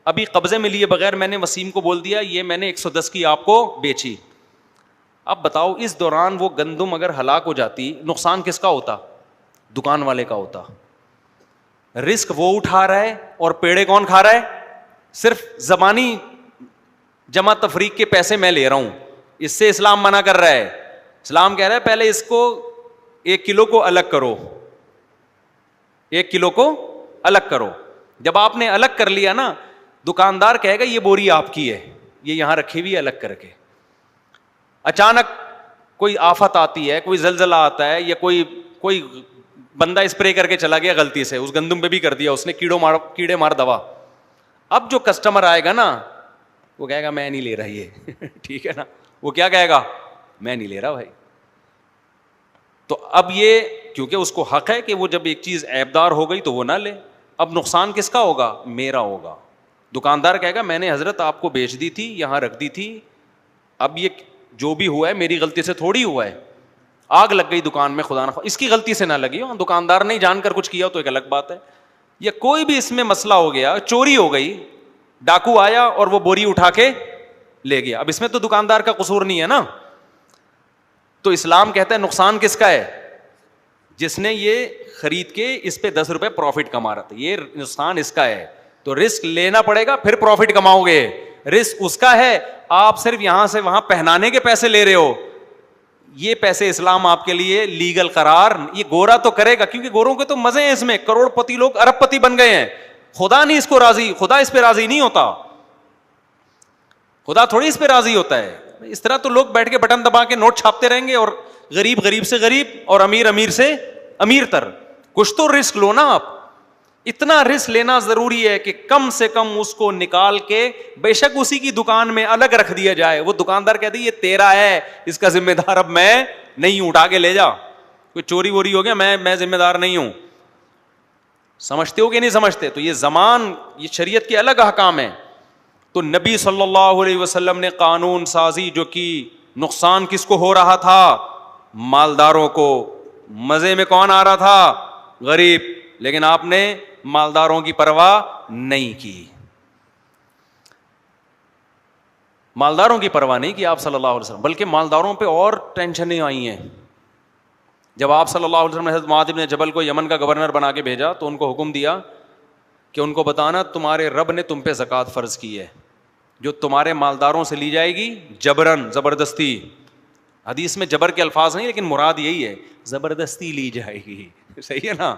ابھی قبضے میں لیے بغیر میں نے وسیم کو بول دیا یہ میں نے 110 کی آپ کو بیچی. اب بتاؤ اس دوران وہ گندم اگر ہلاک ہو جاتی, نقصان کس کا ہوتا؟ دکان والے کا ہوتا. رسک وہ اٹھا رہا ہے اور پیڑے کون کھا رہا ہے؟ صرف زبانی جمع تفریق کے پیسے میں لے رہا ہوں. اس سے اسلام منع کر رہا ہے. اسلام کہہ رہا ہے پہلے اس کو 1 کلو کو الگ کرو, 1 کلو کو الگ کرو. جب آپ نے الگ کر لیا نا, دکاندار کہے گا یہ بوری آپ کی ہے, یہ یہاں رکھی ہوئی ہے الگ کر کے. اچانک کوئی آفت آتی ہے, کوئی زلزلہ آتا ہے, یا کوئی بندہ اسپرے کر کے چلا گیا غلطی سے, اس گندم پہ بھی کر دیا اس نے کیڑے مار دوا. اب جو کسٹمر آئے گا نا وہ کہے گا میں نہیں لے رہا یہ ٹھیک ہے نا, وہ کیا کہے گا؟ میں نہیں لے رہا بھائی. تو اب یہ کیونکہ اس کو حق ہے کہ وہ جب ایک چیز عیبدار ہو گئی تو وہ نہ لے. اب نقصان کس کا ہوگا؟ میرا ہوگا. دکاندار کہے گا میں نے حضرت آپ کو بیچ دی تھی, یہاں رکھ دی تھی, اب یہ جو بھی ہوا ہے میری غلطی سے تھوڑی ہوا ہے. آگ لگ گئی دکان میں, خدا نہ خواستہ اس کی غلطی سے نہ لگی ہو, دکاندار نے جان کر کچھ کیا تو ایک الگ بات ہے. یا کوئی بھی اس میں مسئلہ ہو گیا, چوری ہو گئی, ڈاکو آیا اور وہ بوری اٹھا کے لے گیا, اب اس میں تو دکاندار کا قصور نہیں ہے نا. تو اسلام کہتا ہے نقصان کس کا ہے؟ جس نے یہ خرید کے اس پہ 10 روپے پروفٹ کما رہا تھا, یہ نقصان اس کا ہے. تو رسک لینا پڑے گا پھر پروفٹ کماؤ گے. رسک اس کا ہے, آپ صرف یہاں سے وہاں پہنانے کے پیسے لے رہے ہو. یہ پیسے اسلام آپ کے لیے لیگل قرار, یہ گورا تو کرے گا کیونکہ گوروں کے تو مزے ہیں اس میں, کروڑ پتی لوگ ارب پتی بن گئے ہیں. خدا نہیں اس کو راضی, خدا اس پہ راضی نہیں ہوتا, خدا تھوڑی اس پہ راضی ہوتا ہے. اس طرح تو لوگ بیٹھ کے بٹن دبا کے نوٹ چھاپتے رہیں گے اور غریب غریب سے غریب اور امیر امیر سے امیر تر. کچھ تو رسک لو نا آپ. اتنا رسک لینا ضروری ہے کہ کم سے کم اس کو نکال کے بے شک اسی کی دکان میں الگ رکھ دیا جائے. وہ دکاندار کہتے یہ تیرا ہے, اس کا ذمہ دار اب میں نہیں ہوں, اٹھا کے لے جا. کوئی چوری ووری ہو گیا میں ذمہ دار نہیں ہوں. سمجھتے ہو کہ نہیں سمجھتے؟ تو یہ زمان, یہ شریعت کے الگ احکام ہیں. تو نبی صلی اللہ علیہ وسلم نے قانون سازی جو کی, نقصان کس کو ہو رہا تھا؟ مالداروں کو. مزے میں کون آ رہا تھا؟ غریب. لیکن آپ نے مالداروں کی پرواہ نہیں کی, مالداروں کی پرواہ نہیں کی آپ صلی اللہ علیہ وسلم, بلکہ مالداروں پہ اور ٹینشنیں آئی ہیں. جب آپ صلی اللہ علیہ وسلم نے حضرت معاذ بن جبل کو یمن کا گورنر بنا کے بھیجا تو ان کو حکم دیا کہ ان کو بتانا تمہارے رب نے تم پہ زکوٰۃ فرض کی ہے, جو تمہارے مالداروں سے لی جائے گی جبرن, زبردستی. حدیث میں جبر کے الفاظ نہیں, لیکن مراد یہی ہے زبردستی لی جائے گی. صحیح ہے نا؟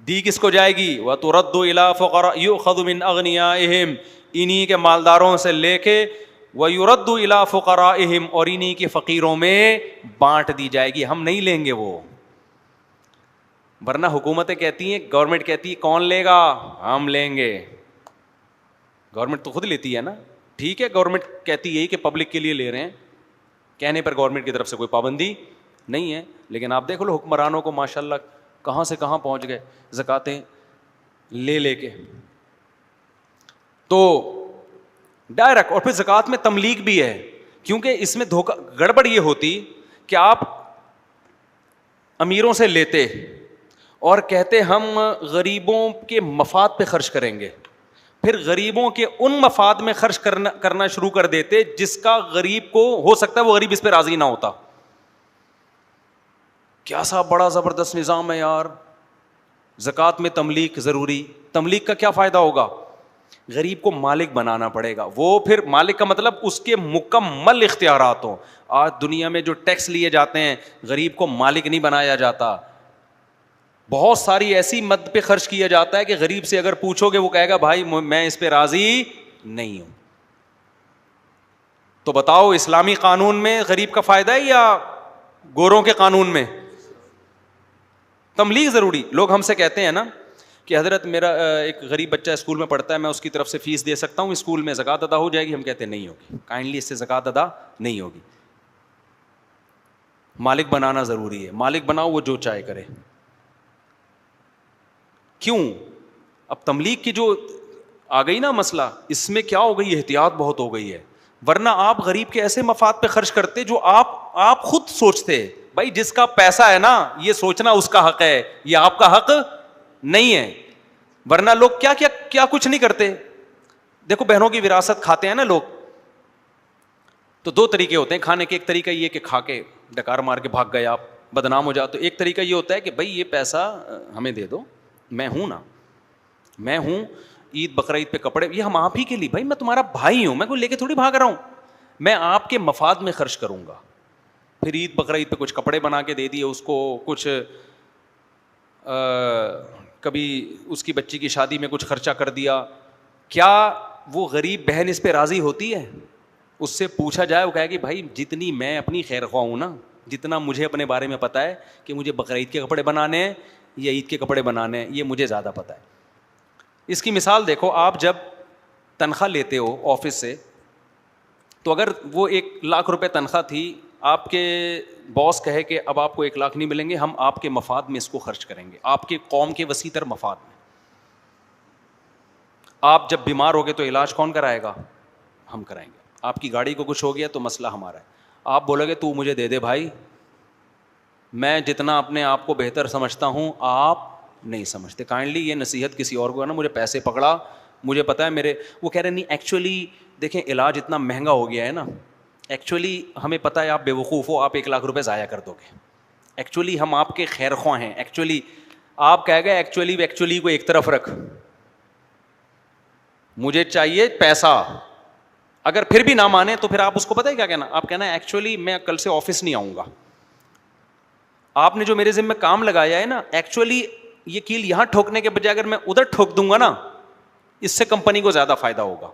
دی کس کو جائے گی؟ وَتُرَدُّ إِلَىٰ فُقَرَاء يُؤْخَذُ مِنْ أَغْنِيَائِهِمْ, انہی کے مالداروں سے لے کے وَيُرَدُّ إِلَىٰ فُقَرَائِهِمْ, اور انہی کے فقیروں میں بانٹ دی جائے گی. ہم نہیں لیں گے وہ, ورنہ حکومتیں کہتی ہیں, گورنمنٹ کہتی ہے کون لے گا؟ ہم لیں گے. گورنمنٹ تو خود لیتی ہے نا. ٹھیک ہے, گورنمنٹ کہتی ہے کہ پبلک کے لیے لے رہے ہیں, کہنے پر گورنمنٹ کی طرف سے کوئی پابندی نہیں ہے. لیکن آپ دیکھ لو حکمرانوں کو ماشاءاللہ کہاں سے کہاں پہنچ گئے زکاتیں لے کے. تو ڈائریکٹ, اور پھر زکات میں تملیغ بھی ہے, کیونکہ اس میں دھوکہ گڑبڑ یہ ہوتی کہ آپ امیروں سے لیتے اور کہتے ہم غریبوں کے مفاد پہ خرچ کریں گے, پھر غریبوں کے ان مفاد میں خرچ کرنا شروع کر دیتے جس کا غریب کو ہو سکتا ہے وہ غریب اس پہ راضی نہ ہوتا. کیا سا بڑا زبردست نظام ہے یار, زکوٰۃ میں تملیغ ضروری. تملیغ کا کیا فائدہ ہوگا؟ غریب کو مالک بنانا پڑے گا. وہ پھر مالک کا مطلب اس کے مکمل اختیارات ہوں. آج دنیا میں جو ٹیکس لیے جاتے ہیں, غریب کو مالک نہیں بنایا جاتا. بہت ساری ایسی مد پہ خرچ کیا جاتا ہے کہ غریب سے اگر پوچھو گے وہ کہے گا بھائی میں اس پہ راضی نہیں ہوں. تو بتاؤ اسلامی قانون میں غریب کا فائدہ ہے یا گوروں کے قانون میں؟ تملیغ ضروری. لوگ ہم سے کہتے ہیں نا کہ حضرت میرا ایک غریب بچہ اسکول میں پڑھتا ہے, میں اس کی طرف سے فیس دے سکتا ہوں, اسکول میں زکوٰۃ ادا ہو جائے گی؟ ہم کہتے ہیں نہیں ہوگی, کائنڈلی اس سے زکوٰۃ ادا نہیں ہوگی. مالک بنانا ضروری ہے. مالک بناؤ, وہ جو چاہے کرے. کیوں؟ اب تملیغ کی جو آ گئی نا مسئلہ, اس میں کیا ہو گئی, احتیاط بہت ہو گئی ہے. ورنہ آپ غریب کے ایسے مفاد پہ خرچ کرتے جو آپ خود سوچتے. بھائی جس کا پیسہ ہے نا, یہ سوچنا اس کا حق ہے, یہ آپ کا حق نہیں ہے. ورنہ لوگ کیا کچھ نہیں کرتے. دیکھو بہنوں کی وراثت کھاتے ہیں نا لوگ, تو دو طریقے ہوتے ہیں کھانے کے. ایک طریقہ یہ کہ کھا کے ڈکار مار کے بھاگ گئے, آپ بدنام ہو جاؤ. تو ایک طریقہ یہ ہوتا ہے کہ بھائی یہ پیسہ ہمیں دے دو, میں ہوں نا, میں ہوں, عید بقرعید پہ کپڑے یہ ہم آپ ہی کے لیے, بھائی میں تمہارا بھائی ہوں, میں کوئی لے کے تھوڑی بھاگ رہا ہوں, میں آپ کے مفاد میں خرچ کروں گا. پھر عید بقرعید پہ کچھ کپڑے بنا کے دے دیے اس کو, کچھ کبھی اس کی بچی کی شادی میں کچھ خرچہ کر دیا. کیا وہ غریب بہن اس پہ راضی ہوتی ہے؟ اس سے پوچھا جائے, وہ کہے گی بھائی جتنی میں اپنی خیر خواہ ہوں نا, جتنا مجھے اپنے بارے میں پتہ ہے کہ مجھے بقرعید کے کپڑے بنانے ہیں یا عید کے کپڑے بنانے ہیں, یہ مجھے زیادہ پتہ ہے. اس کی مثال دیکھو, آپ جب تنخواہ لیتے ہو آفس سے, تو اگر وہ 1,00,000 روپے تنخواہ تھی, آپ کے باس کہے کہ اب آپ کو 1,00,000 نہیں ملیں گے, ہم آپ کے مفاد میں اس کو خرچ کریں گے, آپ کے قوم کے وسیع تر مفاد میں. آپ جب بیمار ہوگے تو علاج کون کرائے گا؟ ہم کرائیں گے. آپ کی گاڑی کو کچھ ہو گیا تو مسئلہ ہمارا ہے. آپ بولو گے تو مجھے دے دے بھائی, میں جتنا اپنے آپ کو بہتر سمجھتا ہوں آپ نہیں سمجھتے. کائنڈلی یہ نصیحت کسی اور کو نا, مجھے پیسے پکڑا, مجھے پتا ہے میرے, وہ کہہ رہے نہیں ایکچولی دیکھیں علاج اتنا مہنگا ہو گیا ہے نا, ایکچولی ہمیں پتہ ہے آپ بے وقوف ہو, آپ 1,00,000 روپے ضائع کر دو گے, ایکچولی ہم آپ کے خیر خواہ ہیں, ایکچولی آپ کہہ گئے ایکچولی کو ایک طرف رکھ, مجھے چاہیے پیسہ. اگر پھر بھی نہ مانے تو پھر آپ اس کو پتہ ہے کیا کہنا, آپ کہنا ایکچولی میں کل سے آفس نہیں آؤں گا, آپ نے جو میرے ذمہ کام لگایا ہے نا, ایکچولی یہ کیل یہاں ٹھوکنے کے بجائے اگر میں ادھر ٹھوک دوں گا نا, اس سے کمپنی کو زیادہ فائدہ ہوگا.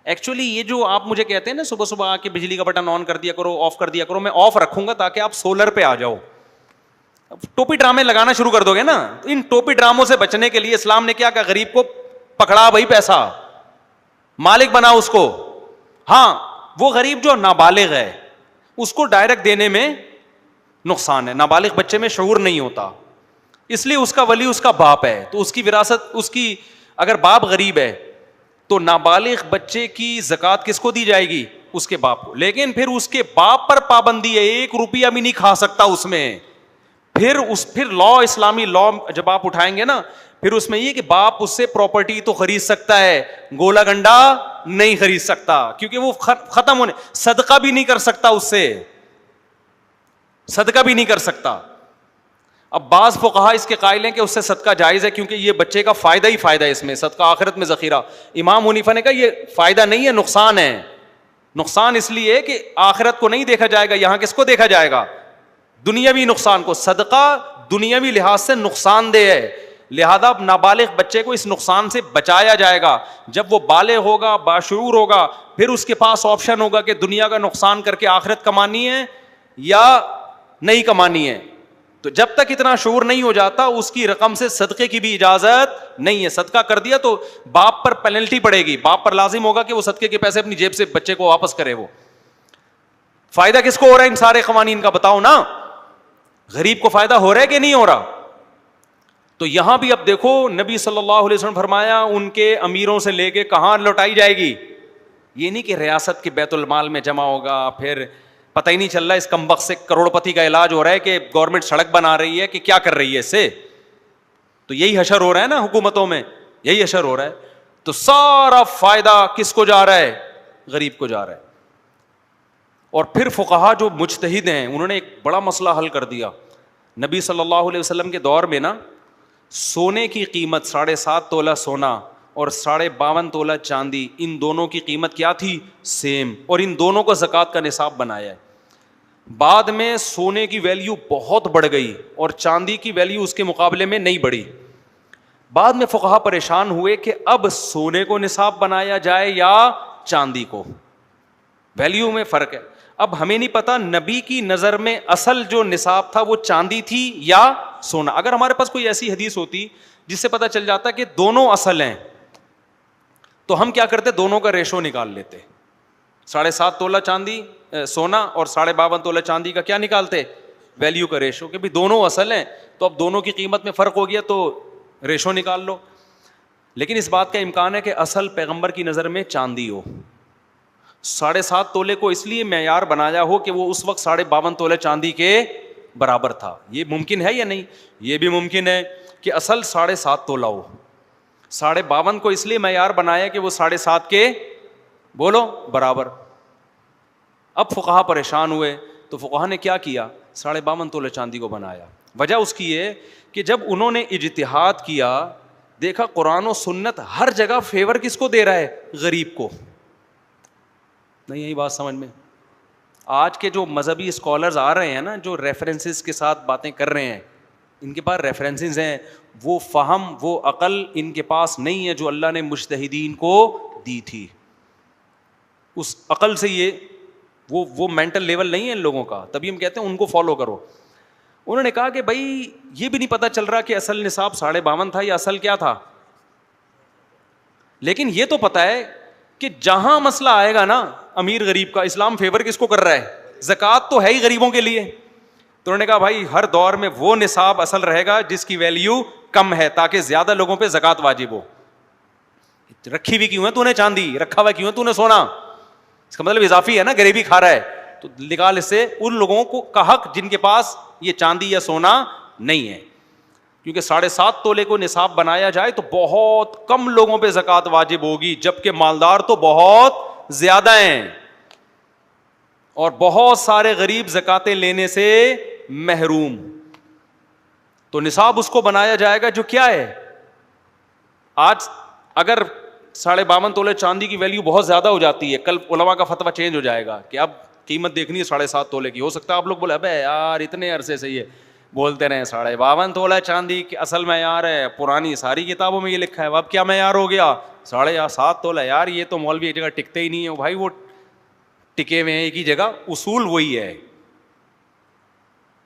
ایکچولی یہ جو آپ مجھے کہتے ہیں نا صبح صبح آ کے بجلی کا بٹن آن کر دیا کرو, آف کر دیا کرو, میں آف رکھوں گا تاکہ آپ سولر پہ آ جاؤ. ٹوپی ڈرامے لگانا شروع کر دو گے نا, ان ٹوپی ڈراموں سے بچنے کے لیے اسلام نے کیا کہا, غریب کو پکڑا بھائی پیسہ, مالک بنا اس کو. ہاں وہ غریب جو نابالغ ہے اس کو ڈائریکٹ دینے میں نقصان ہے. نابالغ بچے میں شعور نہیں ہوتا, اس لیے اس کا ولی اس کا باپ ہے, تو اس کی وراثت اس کی, اگر باپ غریب ہے تو نابالغ بچے کی زکوٰۃ کس کو دی جائے گی؟ اس کے باپ کو. لیکن پھر اس کے باپ پر پابندی ہے, 1 روپیہ بھی نہیں کھا سکتا اس میں. پھر لا, اسلامی لا جب آپ اٹھائیں گے نا, پھر اس میں یہ کہ باپ اس سے پراپرٹی تو خرید سکتا ہے, گولا گنڈا نہیں خرید سکتا, کیونکہ وہ ختم ہونے, صدقہ بھی نہیں کر سکتا اس سے, صدقہ بھی نہیں کر سکتا. اب بعض فقہا اس کے قائل ہیں کہ اس سے صدقہ جائز ہے, کیونکہ یہ بچے کا فائدہ ہی فائدہ ہے, اس میں صدقہ آخرت میں ذخیرہ. امام حنیفہ نے کہا یہ فائدہ نہیں ہے, نقصان ہے. نقصان اس لیے کہ آخرت کو نہیں دیکھا جائے گا, یہاں کس کو دیکھا جائے گا؟ دنیاوی نقصان کو. صدقہ دنیاوی لحاظ سے نقصان دہ ہے, لہذا نابالغ بچے کو اس نقصان سے بچایا جائے گا. جب وہ بالغ ہوگا, باشعور ہوگا, پھر اس کے پاس آپشن ہوگا کہ دنیا کا نقصان کر کے آخرت کمانی ہے یا نہیں کمانی ہے. تو جب تک اتنا شعور نہیں ہو جاتا, اس کی رقم سے صدقے کی بھی اجازت نہیں ہے. صدقہ کر دیا تو باپ پر پینلٹی پڑے گی, باپ پر لازم ہوگا کہ وہ صدقے کے پیسے اپنی جیب سے بچے کو واپس کرے. وہ فائدہ کس کو ہو رہا ہے ان سارے قوانین کا؟ بتاؤ نا, غریب کو فائدہ ہو رہا ہے کہ نہیں ہو رہا؟ تو یہاں بھی اب دیکھو, نبی صلی اللہ علیہ وسلم فرمایا ان کے امیروں سے لے کے کہاں لوٹائی جائے گی. یہ نہیں کہ ریاست کے بیت المال میں جمع ہوگا, پھر پتہ ہی نہیں چل رہا اس کمبخت سے کروڑ پتی کا علاج ہو رہا ہے کہ گورنمنٹ سڑک بنا رہی ہے کہ کیا کر رہی ہے اس سے. تو یہی حشر ہو رہا ہے نا حکومتوں میں, یہی حشر ہو رہا ہے. تو سارا فائدہ کس کو جا رہا ہے؟ غریب کو جا رہا ہے. اور پھر فقہا جو مجتہد ہیں انہوں نے ایک بڑا مسئلہ حل کر دیا. نبی صلی اللہ علیہ وسلم کے دور میں نا, سونے کی قیمت 7.5 تولہ سونا اور 52.5 تولہ چاندی, ان دونوں کی قیمت کیا تھی؟ سیم, اور ان دونوں کو زکوٰۃ کا نصاب بنایا ہے. بعد میں سونے کی ویلیو بہت بڑھ گئی اور چاندی کی ویلیو اس کے مقابلے میں نہیں بڑھی. بعد میں فقہا پریشان ہوئے کہ اب سونے کو نصاب بنایا جائے یا چاندی کو, ویلیو میں فرق ہے. اب ہمیں نہیں پتا نبی کی نظر میں اصل جو نصاب تھا وہ چاندی تھی یا سونا. اگر ہمارے پاس کوئی ایسی حدیث ہوتی جس سے پتا چل جاتا کہ دونوں اصل ہیں تو ہم کیا کرتے؟ دونوں کا ریشو نکال لیتے. 7.5 تولہ چاندی سونا اور 52.5 تولہ چاندی کا کیا نکالتے؟ ویلیو کا ریشو, کہ بھی دونوں اصل ہیں تو اب دونوں کی قیمت میں فرق ہو گیا تو ریشو نکال لو. لیکن اس بات کا امکان ہے کہ اصل پیغمبر کی نظر میں چاندی ہو. 7.5 تولے کو اس لیے معیار بنایا ہو کہ وہ اس وقت 52.5 تولے چاندی کے برابر تھا. یہ ممکن ہے یا نہیں؟ یہ بھی ممکن ہے کہ اصل 7.5 تولہ ہو. 52.5 کو اس لیے معیار بنایا کہ وہ 7.5 کے بولو برابر. اب فقہا پریشان ہوئے تو فقہا نے کیا کیا؟ 52.5 تولے چاندی کو بنایا. وجہ اس کی یہ کہ جب انہوں نے اجتہاد کیا, دیکھا قرآن و سنت ہر جگہ فیور کس کو دے رہا ہے؟ غریب کو. نہیں یہی بات سمجھ میں؟ آج کے جو مذہبی اسکالرز آ رہے ہیں نا, جو ریفرنسز کے ساتھ باتیں کر رہے ہیں, ان کے پاس ریفرنسز ہیں, وہ فہم وہ عقل ان کے پاس نہیں ہے جو اللہ نے مجتہدین کو دی تھی. اس عقل سے یہ وہ مینٹل لیول نہیں ہے ان لوگوں کا, تبھی ہم کہتے ہیں ان کو فالو کرو. انہوں نے کہا کہ بھائی یہ بھی نہیں پتا چل رہا کہ اصل نصاب 52.5 تھا یا اصل کیا تھا, لیکن یہ تو پتا ہے کہ جہاں مسئلہ آئے گا نا امیر غریب کا, اسلام فیور کس کو کر رہا ہے؟ زکوٰۃ تو ہے ہی غریبوں کے لیے. تو انہوں نے کہا بھائی ہر دور میں وہ نصاب اصل رہے گا جس کی ویلیو کم ہے, تاکہ زیادہ لوگوں پہ زکوٰۃ واجب ہو. رکھی ہوئی کیوں ہے تو نے چاندی, رکھا ہوا کیوں ہے تو نے سونا؟ اس کا مطلب اضافی ہے نا, غریبی کھا رہا ہے. تو نکال اس سے ان لوگوں کو کا حق جن کے پاس یہ چاندی یا سونا نہیں ہے, کیونکہ 7.5 تولے کو نصاب بنایا جائے تو بہت کم لوگوں پہ زکوٰۃ واجب ہوگی, جبکہ مالدار تو بہت زیادہ ہیں اور بہت سارے غریب زکاتیں لینے سے محروم. تو نصاب اس کو بنایا جائے گا جو کیا ہے. آج اگر 52.5 تولے چاندی کی ویلیو بہت زیادہ ہو جاتی ہے, کل علماء کا فتویٰ چینج ہو جائے گا کہ اب قیمت دیکھنی ہے 7.5 تولے کی. ہو سکتا ہے آپ لوگ بولے ابے یار اتنے عرصے سے یہ بولتے رہے 52.5 تولہ چاندی کی اصل معیار ہے, پرانی ساری کتابوں میں یہ لکھا ہے, اب کیا معیار ہو گیا 7.5 تولہ. یار یہ تو مولوی ایک جگہ ٹکتے ہی نہیں ہے بھائی, وہ ٹکے ہوئے ہیں ایک ہی جگہ. اصول وہی ہے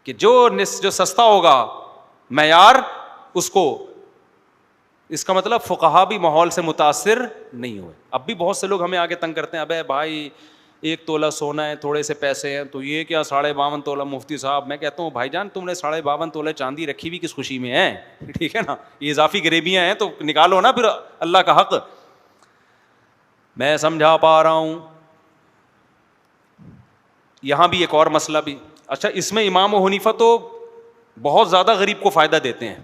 کہ جو سستا ہوگا معیار اس کو. اس کا مطلب فقہا بھی ماحول سے متاثر نہیں ہوئے. اب بھی بہت سے لوگ ہمیں آگے تنگ کرتے ہیں, ابے بھائی 1 تولہ سونا ہے, تھوڑے سے پیسے ہیں, تو یہ کیا 52.5 تولہ مفتی صاحب. میں کہتا ہوں بھائی جان تم نے 52.5 تولہ چاندی رکھی ہوئی کس خوشی میں ہے؟ ٹھیک ہے نا, یہ اضافی غریبیاں ہیں تو نکالو نا پھر اللہ کا حق. میں سمجھا پا رہا ہوں. یہاں بھی ایک اور مسئلہ بھی. اچھا اس میں امام و حنیفہ تو بہت زیادہ غریب کو فائدہ دیتے ہیں.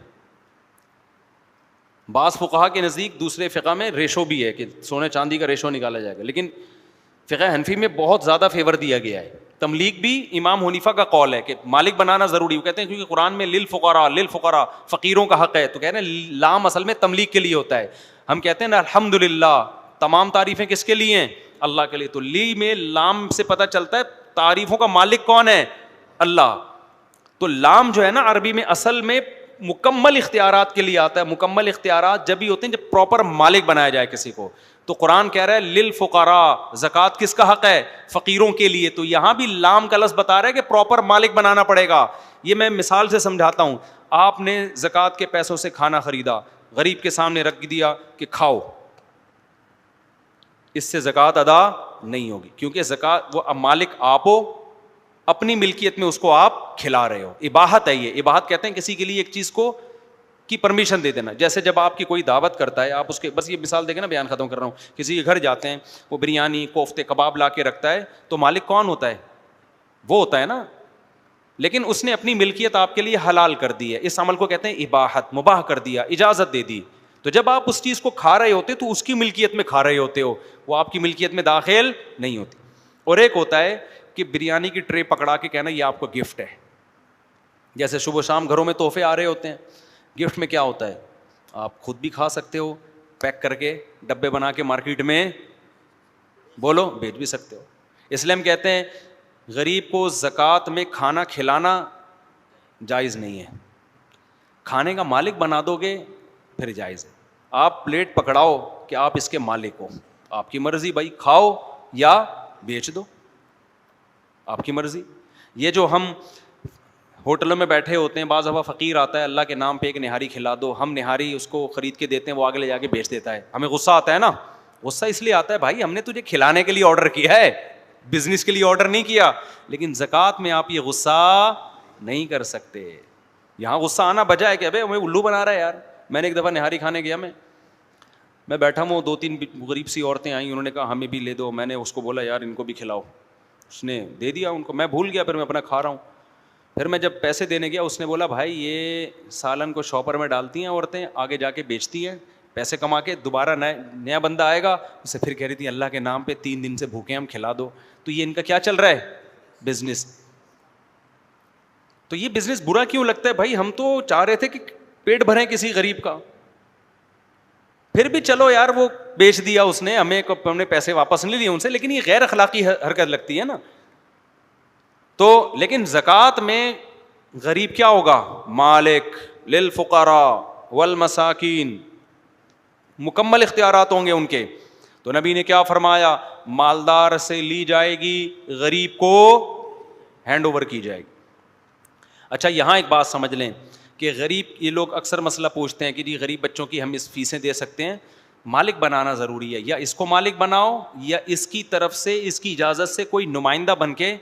بعض فقہا کے نزدیک دوسرے فقہ میں ریشو بھی ہے کہ سونے چاندی کا ریشو نکالا جائے گا, لیکن فقہ حنفی میں بہت زیادہ فیور دیا گیا ہے. تملیک بھی امام حنیفہ کا قول ہے کہ مالک بنانا ضروری. وہ کہتے ہیں کیونکہ قرآن میں للفقراء فقیروں کا حق ہے, تو کہہ رہے ہیں لام اصل میں تملیک کے لیے ہوتا ہے. ہم کہتے ہیں نا الحمدللہ تمام تعریفیں کس کے لیے ہیں؟ اللہ کے لیے. تو لی میں لام سے پتہ چلتا ہے تعریفوں کا مالک کون ہے؟ اللہ. تو لام جو ہے نا عربی میں اصل میں مکمل اختیارات کے لیے آتا ہے. مکمل اختیارات جب بھی ہوتے ہیں جب پراپر مالک بنایا جائے کسی کو. تو قرآن کہہ رہا ہے للفقراء, زکوٰۃ کس کا حق ہے؟ فقیروں کے لیے. تو یہاں بھی لام کا لفظ بتا رہا ہے کہ پراپر مالک بنانا پڑے گا. یہ میں مثال سے سمجھاتا ہوں. آپ نے زکوٰۃ کے پیسوں سے کھانا خریدا, غریب کے سامنے رکھ دیا کہ کھاؤ, اس سے زکوٰۃ ادا نہیں ہوگی, کیونکہ زکوٰۃ وہ مالک آپ ہو, اپنی ملکیت میں اس کو آپ کھلا رہے ہو. اباحت ہے یہ. اباحت کہتے ہیں کسی کے لیے ایک چیز کو کی پرمیشن دے دینا. جیسے جب آپ کی کوئی دعوت کرتا ہے, آپ اس کے, بس یہ مثال دیکھیں نا, بیان ختم کر رہا ہوں. کسی کے گھر جاتے ہیں, وہ بریانی کوفتے کباب لا کے رکھتا ہے, تو مالک کون ہوتا ہے؟ وہ ہوتا ہے نا. لیکن اس نے اپنی ملکیت آپ کے لیے حلال کر دی ہے. اس عمل کو کہتے ہیں اباحت, مباح کر دیا, اجازت دے دی. تو جب آپ اس چیز کو کھا رہے ہوتے تو اس کی ملکیت میں کھا رہے ہوتے ہو, وہ آپ کی ملکیت میں داخل نہیں ہوتی. اور ایک ہوتا ہے کہ بریانی کی ٹرے پکڑا کے کہنا یہ آپ کو گفٹ ہے. جیسے صبح شام گھروں میں تحفے آ رہے ہوتے ہیں, گفٹ میں کیا ہوتا ہے؟ آپ خود بھی کھا سکتے ہو, پیک کر کے ڈبے بنا کے مارکیٹ میں بولو بیچ بھی سکتے ہو. اسلام کہتے ہیں غریب کو زکوٰۃ میں کھانا کھلانا جائز نہیں ہے. کھانے کا مالک بنا دو گے پھر جائز ہے. آپ پلیٹ پکڑاؤ کہ آپ اس کے مالک ہو, آپ کی مرضی بھائی, کھاؤ یا بیچ دو, آپ کی مرضی. یہ جو ہم ہوٹلوں میں بیٹھے ہوتے ہیں, بعض دفعہ فقیر آتا ہے, اللہ کے نام پہ ایک نہاری کھلا دو, ہم نہاری اس کو خرید کے دیتے ہیں, وہ آگے لے جا کے بیچ دیتا ہے, ہمیں غصہ آتا ہے نا. غصہ اس لیے آتا ہے بھائی ہم نے تجھے کھلانے کے لیے آرڈر کیا ہے, بزنس کے لیے آرڈر نہیں کیا. لیکن زکوٰۃ میں آپ یہ غصہ نہیں کر سکتے. یہاں غصہ آنا بجا ہے کہ ابے ہمیں الو بنا رہا ہے یار. میں نے ایک دفعہ نہاری کھانے گیا, میں بیٹھا ہوں, 2-3 غریب سی عورتیں آئیں, انہوں نے کہا ہمیں بھی لے دو. میں نے اس کو بولا یار ان کو بھی کھلاؤ, اس نے دے دیا ان کو, میں بھول گیا, پھر میں اپنا کھا رہا ہوں. پھر میں جب پیسے دینے گیا اس نے بولا بھائی یہ سالن کو شاپر میں ڈالتی ہیں عورتیں, آگے جا کے بیچتی ہیں, پیسے کما کے دوبارہ نیا بندہ آئے گا اسے پھر کہہ رہی تھی اللہ کے نام پہ 3 دن سے بھوکے ہم, کھلا دو. تو یہ ان کا کیا چل رہا ہے, بزنس. تو یہ بزنس برا کیوں لگتا ہے بھائی؟ ہم تو چاہ رہے تھے کہ پیٹ بھریں کسی غریب کا. پھر بھی چلو یار وہ بیچ دیا اس نے, ہم نے پیسے واپس نہیں لیے ان سے, لیکن یہ غیر اخلاقی حرکت لگتی ہے نا. تو لیکن زکوٰۃ میں غریب کیا ہوگا, مالک للفقراء والمساکین, مکمل اختیارات ہوں گے ان کے. تو نبی نے کیا فرمایا, مالدار سے لی جائے گی, غریب کو ہینڈ اوور کی جائے گی. اچھا یہاں ایک بات سمجھ لیں کہ غریب, یہ لوگ اکثر مسئلہ پوچھتے ہیں کہ جی غریب بچوں کی ہم اس فیسیں دے سکتے ہیں, مالک بنانا ضروری ہے, یا اس کو مالک بناؤ یا اس کی طرف سے اس کی اجازت سے کوئی نمائندہ بن کے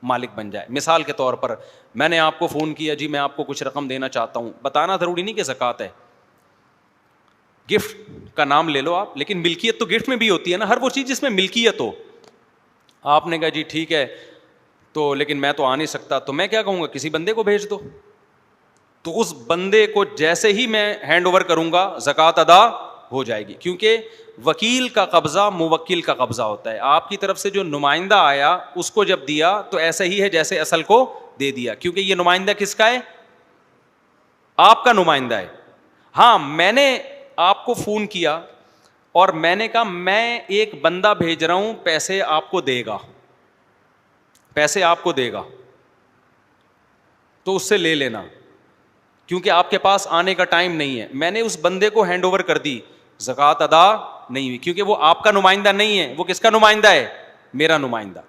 مالک بن جائے. مثال کے طور پر میں نے آپ کو فون کیا, جی میں آپ کو کچھ رقم دینا چاہتا ہوں, بتانا ضروری نہیں کہ زکوٰۃ ہے, گفٹ کا نام لے لو آپ, لیکن ملکیت تو گفٹ میں بھی ہوتی ہے نا, ہر وہ چیز جس میں ملکیت ہو. آپ نے کہا جی ٹھیک ہے تو لیکن میں تو آ نہیں سکتا, تو میں کیا کہوں گا, کسی بندے کو بھیج دو. تو اس بندے کو جیسے ہی میں ہینڈ اوور کروں گا زکوٰۃ ادا ہو جائے گی, کیونکہ وکیل کا قبضہ موکل کا قبضہ ہوتا ہے. آپ کی طرف سے جو نمائندہ آیا اس کو جب دیا تو ایسا ہی ہے جیسے اصل کو دے دیا, کیونکہ یہ نمائندہ کس کا ہے, آپ کا نمائندہ ہے. ہاں میں نے آپ کو فون کیا اور میں نے کہا میں ایک بندہ بھیج رہا ہوں, پیسے آپ کو دے گا, پیسے آپ کو دے گا, تو اس سے لے لینا, کیونکہ آپ کے پاس آنے کا ٹائم نہیں ہے. میں نے اس بندے کو ہینڈ اوور کر دی, زکوٰۃ ادا نہیں ہوئی, کیونکہ وہ آپ کا نمائندہ نہیں ہے, وہ کس کا نمائندہ ہے, میرا نمائندہ.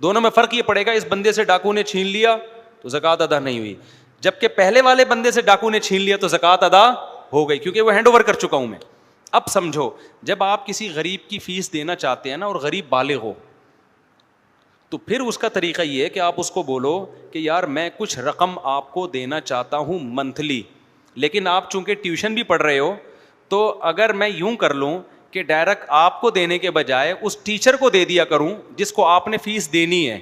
دونوں میں فرق یہ پڑے گا, اس بندے سے ڈاکو نے چھین لیا تو زکوٰۃ ادا نہیں ہوئی, جبکہ پہلے والے بندے سے ڈاکو نے چھین لیا تو زکوٰۃ ادا ہو گئی, کیونکہ وہ ہینڈ اوور کر چکا ہوں میں. اب سمجھو, جب آپ کسی غریب کی فیس دینا چاہتے ہیں نا, اور غریب بالغ ہو, تو پھر اس کا طریقہ یہ ہے کہ آپ اس کو بولو کہ یار میں کچھ رقم آپ کو دینا چاہتا ہوں منتھلی, لیکن آپ چونکہ ٹیوشن بھی پڑھ رہے ہو, تو اگر میں یوں کر لوں کہ ڈائریکٹ آپ کو دینے کے بجائے اس ٹیچر کو دے دیا کروں جس کو آپ نے فیس دینی ہے,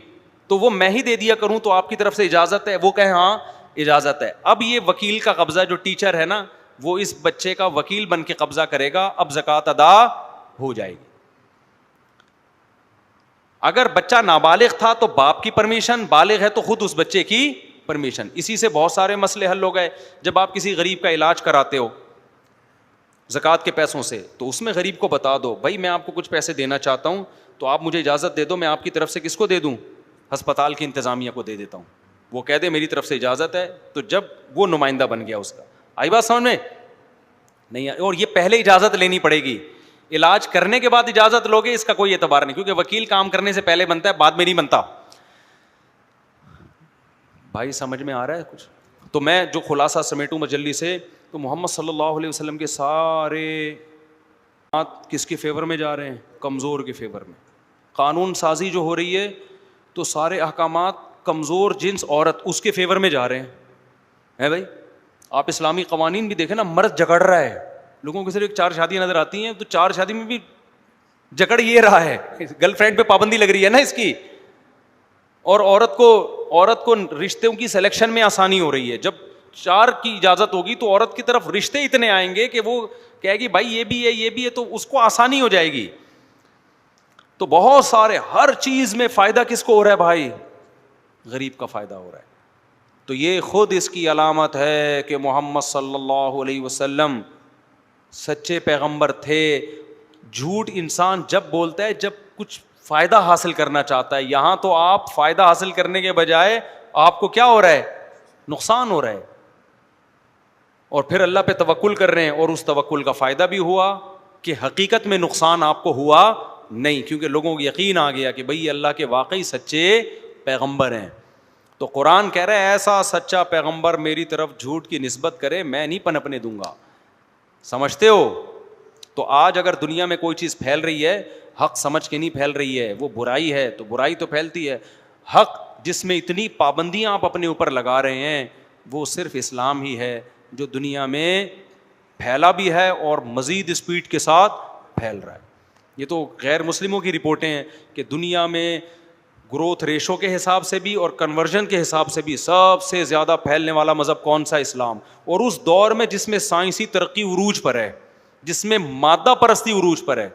تو وہ میں ہی دے دیا کروں, تو آپ کی طرف سے اجازت ہے, وہ کہے ہاں اجازت ہے. اب یہ وکیل کا قبضہ, جو ٹیچر ہے نا وہ اس بچے کا وکیل بن کے قبضہ کرے گا, اب زکوٰۃ ادا ہو جائے گی. اگر بچہ نابالغ تھا تو باپ کی پرمیشن, بالغ ہے تو خود اس بچے کی پرمیشن. اسی سے بہت سارے مسئلے حل ہو گئے. جب آپ کسی غریب کا علاج کراتے ہو زکوٰۃ کے پیسوں سے, تو اس میں غریب کو بتا دو بھائی میں آپ کو کچھ پیسے دینا چاہتا ہوں, تو آپ مجھے اجازت دے دو, میں آپ کی طرف سے کس کو دے دوں, ہسپتال کی انتظامیہ کو دے دیتا ہوں, وہ کہہ دے میری طرف سے اجازت ہے, تو جب وہ نمائندہ بن گیا اس کا. آئی بات سمجھ میں؟ نہیں, اور یہ پہلے اجازت لینی پڑے گی, علاج کرنے کے بعد اجازت لوگے اس کا کوئی اعتبار نہیں, کیونکہ وکیل کام کرنے سے پہلے بنتا ہے, بعد میں نہیں بنتا. بھائی سمجھ میں آ رہا ہے کچھ؟ تو میں جو خلاصہ سمیٹوں مجلی سے, تو محمد صلی اللہ علیہ وسلم کے سارے بات کس کے فیور میں جا رہے ہیں, کمزور کے فیور میں. قانون سازی جو ہو رہی ہے تو سارے احکامات کمزور جنس عورت اس کے فیور میں جا رہے ہیں بھائی. آپ اسلامی قوانین بھی دیکھیں نا, مرد جگڑ رہا ہے, لوگوں کو صرف 4 شادیاں نظر آتی ہیں, تو 4 شادی میں بھی جکڑ یہ رہا ہے, گرل فرینڈ پہ پابندی لگ رہی ہے نا اس کی, اور عورت کو رشتوں کی سلیکشن میں آسانی ہو رہی ہے. جب 4 کی اجازت ہوگی تو عورت کی طرف رشتے اتنے آئیں گے کہ وہ کہے گی بھائی یہ بھی ہے یہ بھی ہے, تو اس کو آسانی ہو جائے گی. تو بہت سارے, ہر چیز میں فائدہ کس کو ہو رہا ہے بھائی, غریب کا فائدہ ہو رہا ہے. تو یہ خود اس کی علامت ہے کہ محمد صلی اللہ علیہ وسلم سچے پیغمبر تھے. جھوٹ انسان جب بولتا ہے جب کچھ فائدہ حاصل کرنا چاہتا ہے. یہاں تو آپ فائدہ حاصل کرنے کے بجائے آپ کو کیا ہو رہا ہے, نقصان ہو رہا ہے, اور پھر اللہ پہ توکل کر رہے ہیں, اور اس توکل کا فائدہ بھی ہوا کہ حقیقت میں نقصان آپ کو ہوا نہیں, کیونکہ لوگوں کو یقین آ گیا کہ بھئی اللہ کے واقعی سچے پیغمبر ہیں. تو قرآن کہہ رہا ہے ایسا سچا پیغمبر میری طرف جھوٹ کی نسبت کرے میں نہیں پنپنے دوں گا. سمجھتے ہو؟ تو آج اگر دنیا میں کوئی چیز پھیل رہی ہے حق سمجھ کے نہیں پھیل رہی ہے, وہ برائی ہے, تو برائی تو پھیلتی ہے. حق جس میں اتنی پابندیاں آپ اپنے اوپر لگا رہے ہیں وہ صرف اسلام ہی ہے جو دنیا میں پھیلا بھی ہے اور مزید اسپیڈ کے ساتھ پھیل رہا ہے. یہ تو غیر مسلموں کی رپورٹیں ہیں کہ دنیا میں گروتھ ریشو کے حساب سے بھی اور کنورژن کے حساب سے بھی سب سے زیادہ پھیلنے والا مذہب کون سا؟ اسلام. اور اس دور میں جس میں سائنسی ترقی عروج پر ہے, جس میں مادہ پرستی عروج پر ہے,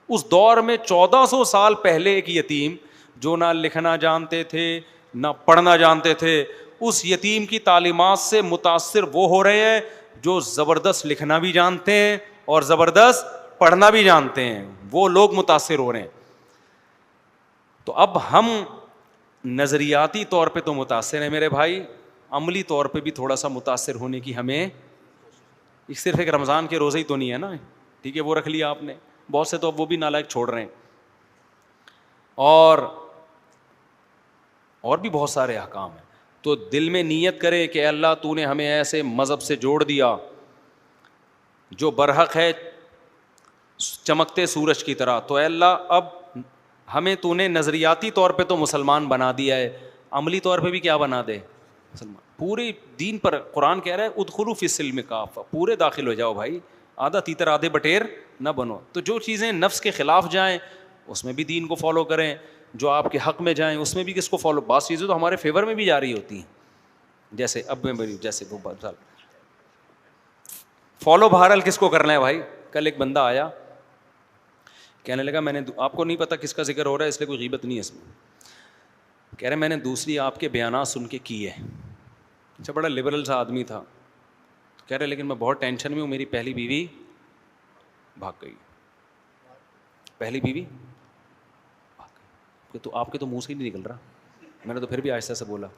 اس دور میں 1400 سال پہلے ایک یتیم جو نہ لکھنا جانتے تھے نہ پڑھنا جانتے تھے, اس یتیم کی تعلیمات سے متاثر وہ ہو رہے ہیں جو زبردست لکھنا بھی جانتے ہیں اور زبردست پڑھنا بھی جانتے ہیں. وہ لوگ متاثر ہو رہے ہیں. تو اب ہم نظریاتی طور پہ تو متاثر ہیں میرے بھائی, عملی طور پہ بھی تھوڑا سا متاثر ہونے کی ہمیں, صرف ایک رمضان کے روزے ہی تو نہیں ہے نا, ٹھیک ہے وہ رکھ لیا آپ نے, بہت سے تو اب وہ بھی نالائق چھوڑ رہے ہیں, اور بھی بہت سارے احکام ہیں. تو دل میں نیت کرے کہ اللہ تو نے ہمیں ایسے مذہب سے جوڑ دیا جو برحق ہے چمکتے سورج کی طرح, تو اے اللہ اب ہمیں تو نے نظریاتی طور پہ تو مسلمان بنا دیا ہے, عملی طور پہ بھی کیا بنا دے مسلمان. پورے دین پر قرآن کہہ رہا ہے ادخلوا فی السلم کافہ, پورے داخل ہو جاؤ بھائی, آدھا تیتر آدھے بٹیر نہ بنو. تو جو چیزیں نفس کے خلاف جائیں اس میں بھی دین کو فالو کریں, جو آپ کے حق میں جائیں اس میں بھی کس کو فالو. بعض چیزیں تو ہمارے فیور میں بھی جا رہی ہوتی ہیں, جیسے اب میں جیسے وہ فالو بہرحال کس کو کرنا ہے بھائی. کل ایک بندہ آیا کہنے لگا میں نے, آپ کو نہیں پتا کس کا ذکر ہو رہا ہے اس لیے کوئی غیبت نہیں ہے اس میں, کہہ رہے میں نے دوسری آپ کے بیانات سن کے کیے. اچھا بڑا لبرل سا آدمی تھا, کہہ رہے لیکن میں بہت ٹینشن میں ہوں, میری پہلی بیوی بھاگ گئی. پہلی بیوی بھاگ گئی, تو آپ کے تو منہ سے ہی نہیں نکل رہا. میں نے تو پھر بھی آہستہ سے بولا,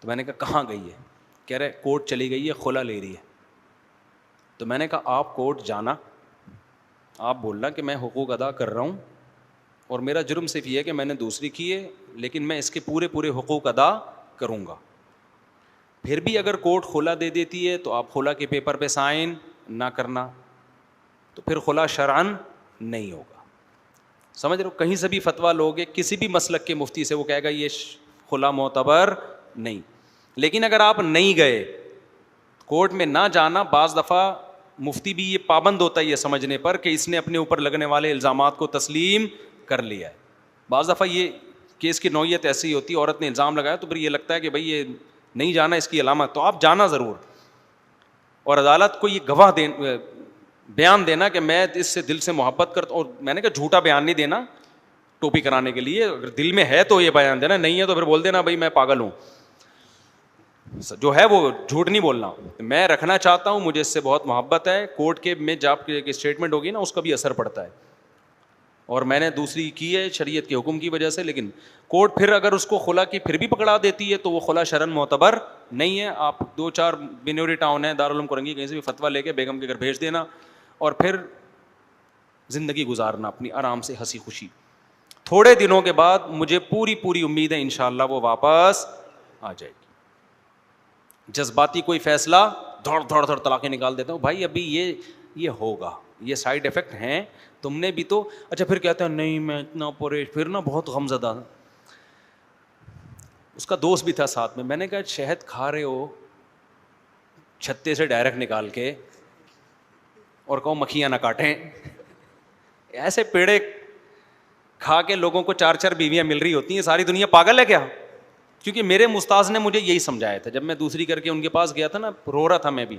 تو میں نے کہا کہاں گئی ہے؟ کہہ رہے کورٹ چلی گئی ہے, خلا لے رہی ہے. تو میں نے کہا آپ کورٹ جانا, آپ بولنا کہ میں حقوق ادا کر رہا ہوں اور میرا جرم صرف یہ ہے کہ میں نے دوسری کی ہے, لیکن میں اس کے پورے حقوق ادا کروں گا. پھر بھی اگر کورٹ خلا دے دیتی ہے تو آپ خلا کے پیپر پہ سائن نہ کرنا, تو پھر خلا شرعن نہیں ہوگا. سمجھ رہے ہو؟ کہیں سے بھی فتویٰ لوگے کسی بھی مسلک کے مفتی سے, وہ کہے گا یہ خلا معتبر نہیں. لیکن اگر آپ نہیں گئے کورٹ میں نہ جانا, بعض دفعہ مفتی بھی یہ پابند ہوتا ہے یہ سمجھنے پر کہ اس نے اپنے اوپر لگنے والے الزامات کو تسلیم کر لیا ہے. بعض دفعہ یہ کیس کی نوعیت ایسی ہوتی ہے, عورت نے الزام لگایا تو پھر یہ لگتا ہے کہ بھائی یہ نہیں جانا اس کی علامت, تو آپ جانا ضرور, اور عدالت کو یہ گواہ بیان دینا کہ میں اس سے دل سے محبت کرتا ہوں. اور میں نے کہا جھوٹا بیان نہیں دینا ٹوپی کرانے کے لیے, اگر دل میں ہے تو یہ بیان دینا, نہیں ہے تو پھر بول دینا بھائی میں پاگل ہوں, جو ہے وہ جھوٹ نہیں بولنا. میں رکھنا چاہتا ہوں, مجھے اس سے بہت محبت ہے, کورٹ کے میں جب اسٹیٹمنٹ ہوگی نا اس کا بھی اثر پڑتا ہے, اور میں نے دوسری کی ہے شریعت کے حکم کی وجہ سے. لیکن کورٹ پھر اگر اس کو خلا کی پھر بھی پکڑا دیتی ہے تو وہ خلا شرعن معتبر نہیں ہے. آپ 2-4 بنیوری ٹاؤن ہے, دارالعلوم کرنگی, کہیں سے بھی فتویٰ لے کے بیگم کے گھر بھیج دینا اور پھر زندگی گزارنا اپنی آرام سے ہنسی خوشی. تھوڑے دنوں کے بعد مجھے پوری امید ہے انشاءاللہ وہ واپس آ جائے گی. جذباتی کوئی فیصلہ دھڑ طلاقیں نکال دیتا ہوں, بھائی ابھی یہ ہوگا, یہ سائیڈ افیکٹ ہیں, تم نے بھی تو. اچھا پھر کہتے ہیں نہیں میں اتنا پھر نا بہت غمزدہ. اس کا دوست بھی تھا ساتھ میں نے کہا شہد کھا رہے ہو چھتے سے ڈائریکٹ نکال کے, اور کہو مکھیاں نہ کاٹیں. ایسے پیڑے کھا کے لوگوں کو 4 بیویاں مل رہی ہوتی ہیں, ساری دنیا پاگل ہے کیا؟ کیونکہ میرے استاذ نے مجھے یہی سمجھایا تھا, جب میں دوسری کر کے ان کے پاس گیا تھا نا, رو رہا تھا میں بھی,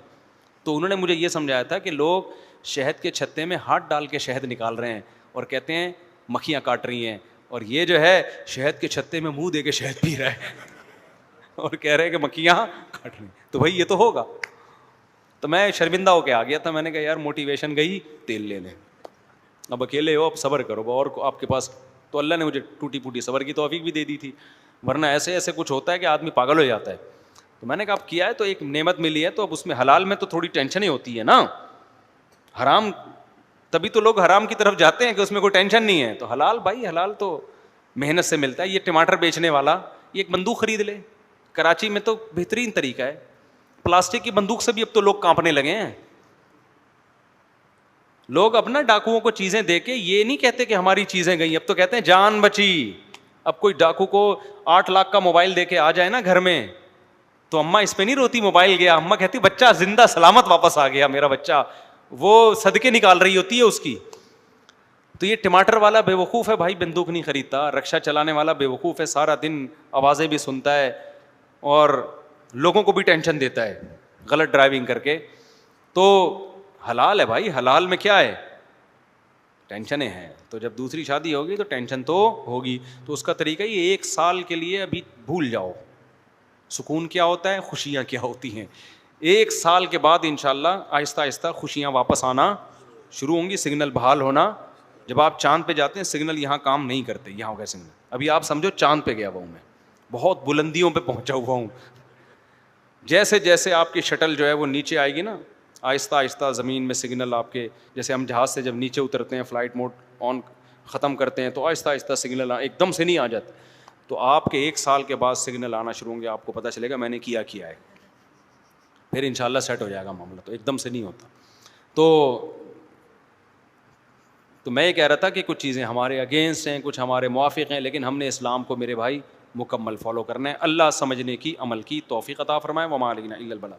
تو انہوں نے مجھے یہ سمجھایا تھا کہ لوگ شہد کے چھتے میں ہاتھ ڈال کے شہد نکال رہے ہیں اور کہتے ہیں مکھیاں کاٹ رہی ہیں, اور یہ جو ہے شہد کے چھتے میں منہ دے کے شہد پی رہا ہے اور کہہ رہے ہیں کہ مکھیاں کاٹ رہی ہیں. تو بھائی یہ تو ہوگا. تو میں شرمندہ ہو کے آ گیا تھا. میں نے کہا یار موٹیویشن گئی تیل لینے, اب اکیلے ہو, اب صبر کرو, اور آپ کے پاس تو اللہ نے مجھے ٹوٹی پھوٹی صبر کی توفیق بھی دے دی تھی, ورنہ ایسے ایسے کچھ ہوتا ہے کہ آدمی پاگل ہو جاتا ہے. تو میں نے کہا اب کیا ہے تو ایک نعمت ملی ہے, تو اب اس میں حلال میں تو تھوڑی ٹینشن ہی ہوتی ہے نا, حرام تبھی تو لوگ حرام کی طرف جاتے ہیں کہ اس میں کوئی ٹینشن نہیں ہے. تو حلال بھائی, حلال تو محنت سے ملتا ہے. یہ ٹماٹر بیچنے والا یہ ایک بندوق خرید لے, کراچی میں تو بہترین طریقہ ہے, پلاسٹک کی بندوق سے بھی اب تو لوگ کانپنے لگے ہیں. لوگ اپنا ڈاکوؤں کو چیزیں دے کے یہ نہیں کہتے کہ ہماری چیزیں گئی, اب تو کہتے ہیں جان بچی. اب کوئی ڈاکو کو 8 لاکھ کا موبائل دے کے آ جائے نا گھر میں, تو اماں اس پہ نہیں روتی موبائل گیا, اماں کہتی بچہ زندہ سلامت واپس آ گیا میرا بچہ, وہ صدقے نکال رہی ہوتی ہے اس کی. تو یہ ٹماٹر والا بے وقوف ہے بھائی, بندوق نہیں خریدتا. رکشا چلانے والا بے وقوف ہے, سارا دن آوازیں بھی سنتا ہے اور لوگوں کو بھی ٹینشن دیتا ہے غلط ڈرائیونگ کر کے. تو حلال ہے بھائی, حلال میں کیا ہے, ٹینشنیں ہیں. تو جب دوسری شادی ہوگی تو ٹینشن تو ہوگی. تو اس کا طریقہ یہ 1 سال کے لیے ابھی بھول جاؤ سکون کیا ہوتا ہے, خوشیاں کیا ہوتی ہیں. 1 سال کے بعد انشاءاللہ آہستہ آہستہ خوشیاں واپس آنا شروع ہوں گی, سگنل بحال ہونا. جب آپ چاند پہ جاتے ہیں سگنل یہاں کام نہیں کرتے, یہاں ہو گئے سگنل. ابھی آپ سمجھو چاند پہ گیا ہوا ہوں میں, بہت بلندیوں پہ پہنچا ہوا ہوں. جیسے جیسے آپ کی شٹل جو ہے وہ نیچے آئے گی نا, آہستہ آہستہ زمین میں سگنل آپ کے, جیسے ہم جہاز سے جب نیچے اترتے ہیں فلائٹ موڈ آن ختم کرتے ہیں تو آہستہ آہستہ سگنل ایک دم سے نہیں آ جاتے. تو آپ کے 1 سال کے بعد سگنل آنا شروع ہوں گے, آپ کو پتہ چلے گا میں نے کیا ہے, پھر انشاءاللہ سیٹ ہو جائے گا معاملہ. تو ایک دم سے نہیں ہوتا. تو میں یہ کہہ رہا تھا کہ کچھ چیزیں ہمارے اگینسٹ ہیں, کچھ ہمارے موافق ہیں, لیکن ہم نے اسلام کو میرے بھائی مکمل فالو کرنا ہے. اللہ سمجھنے کی عمل کی توفیق عطا فرمائے. وما علینا الا البلاغ.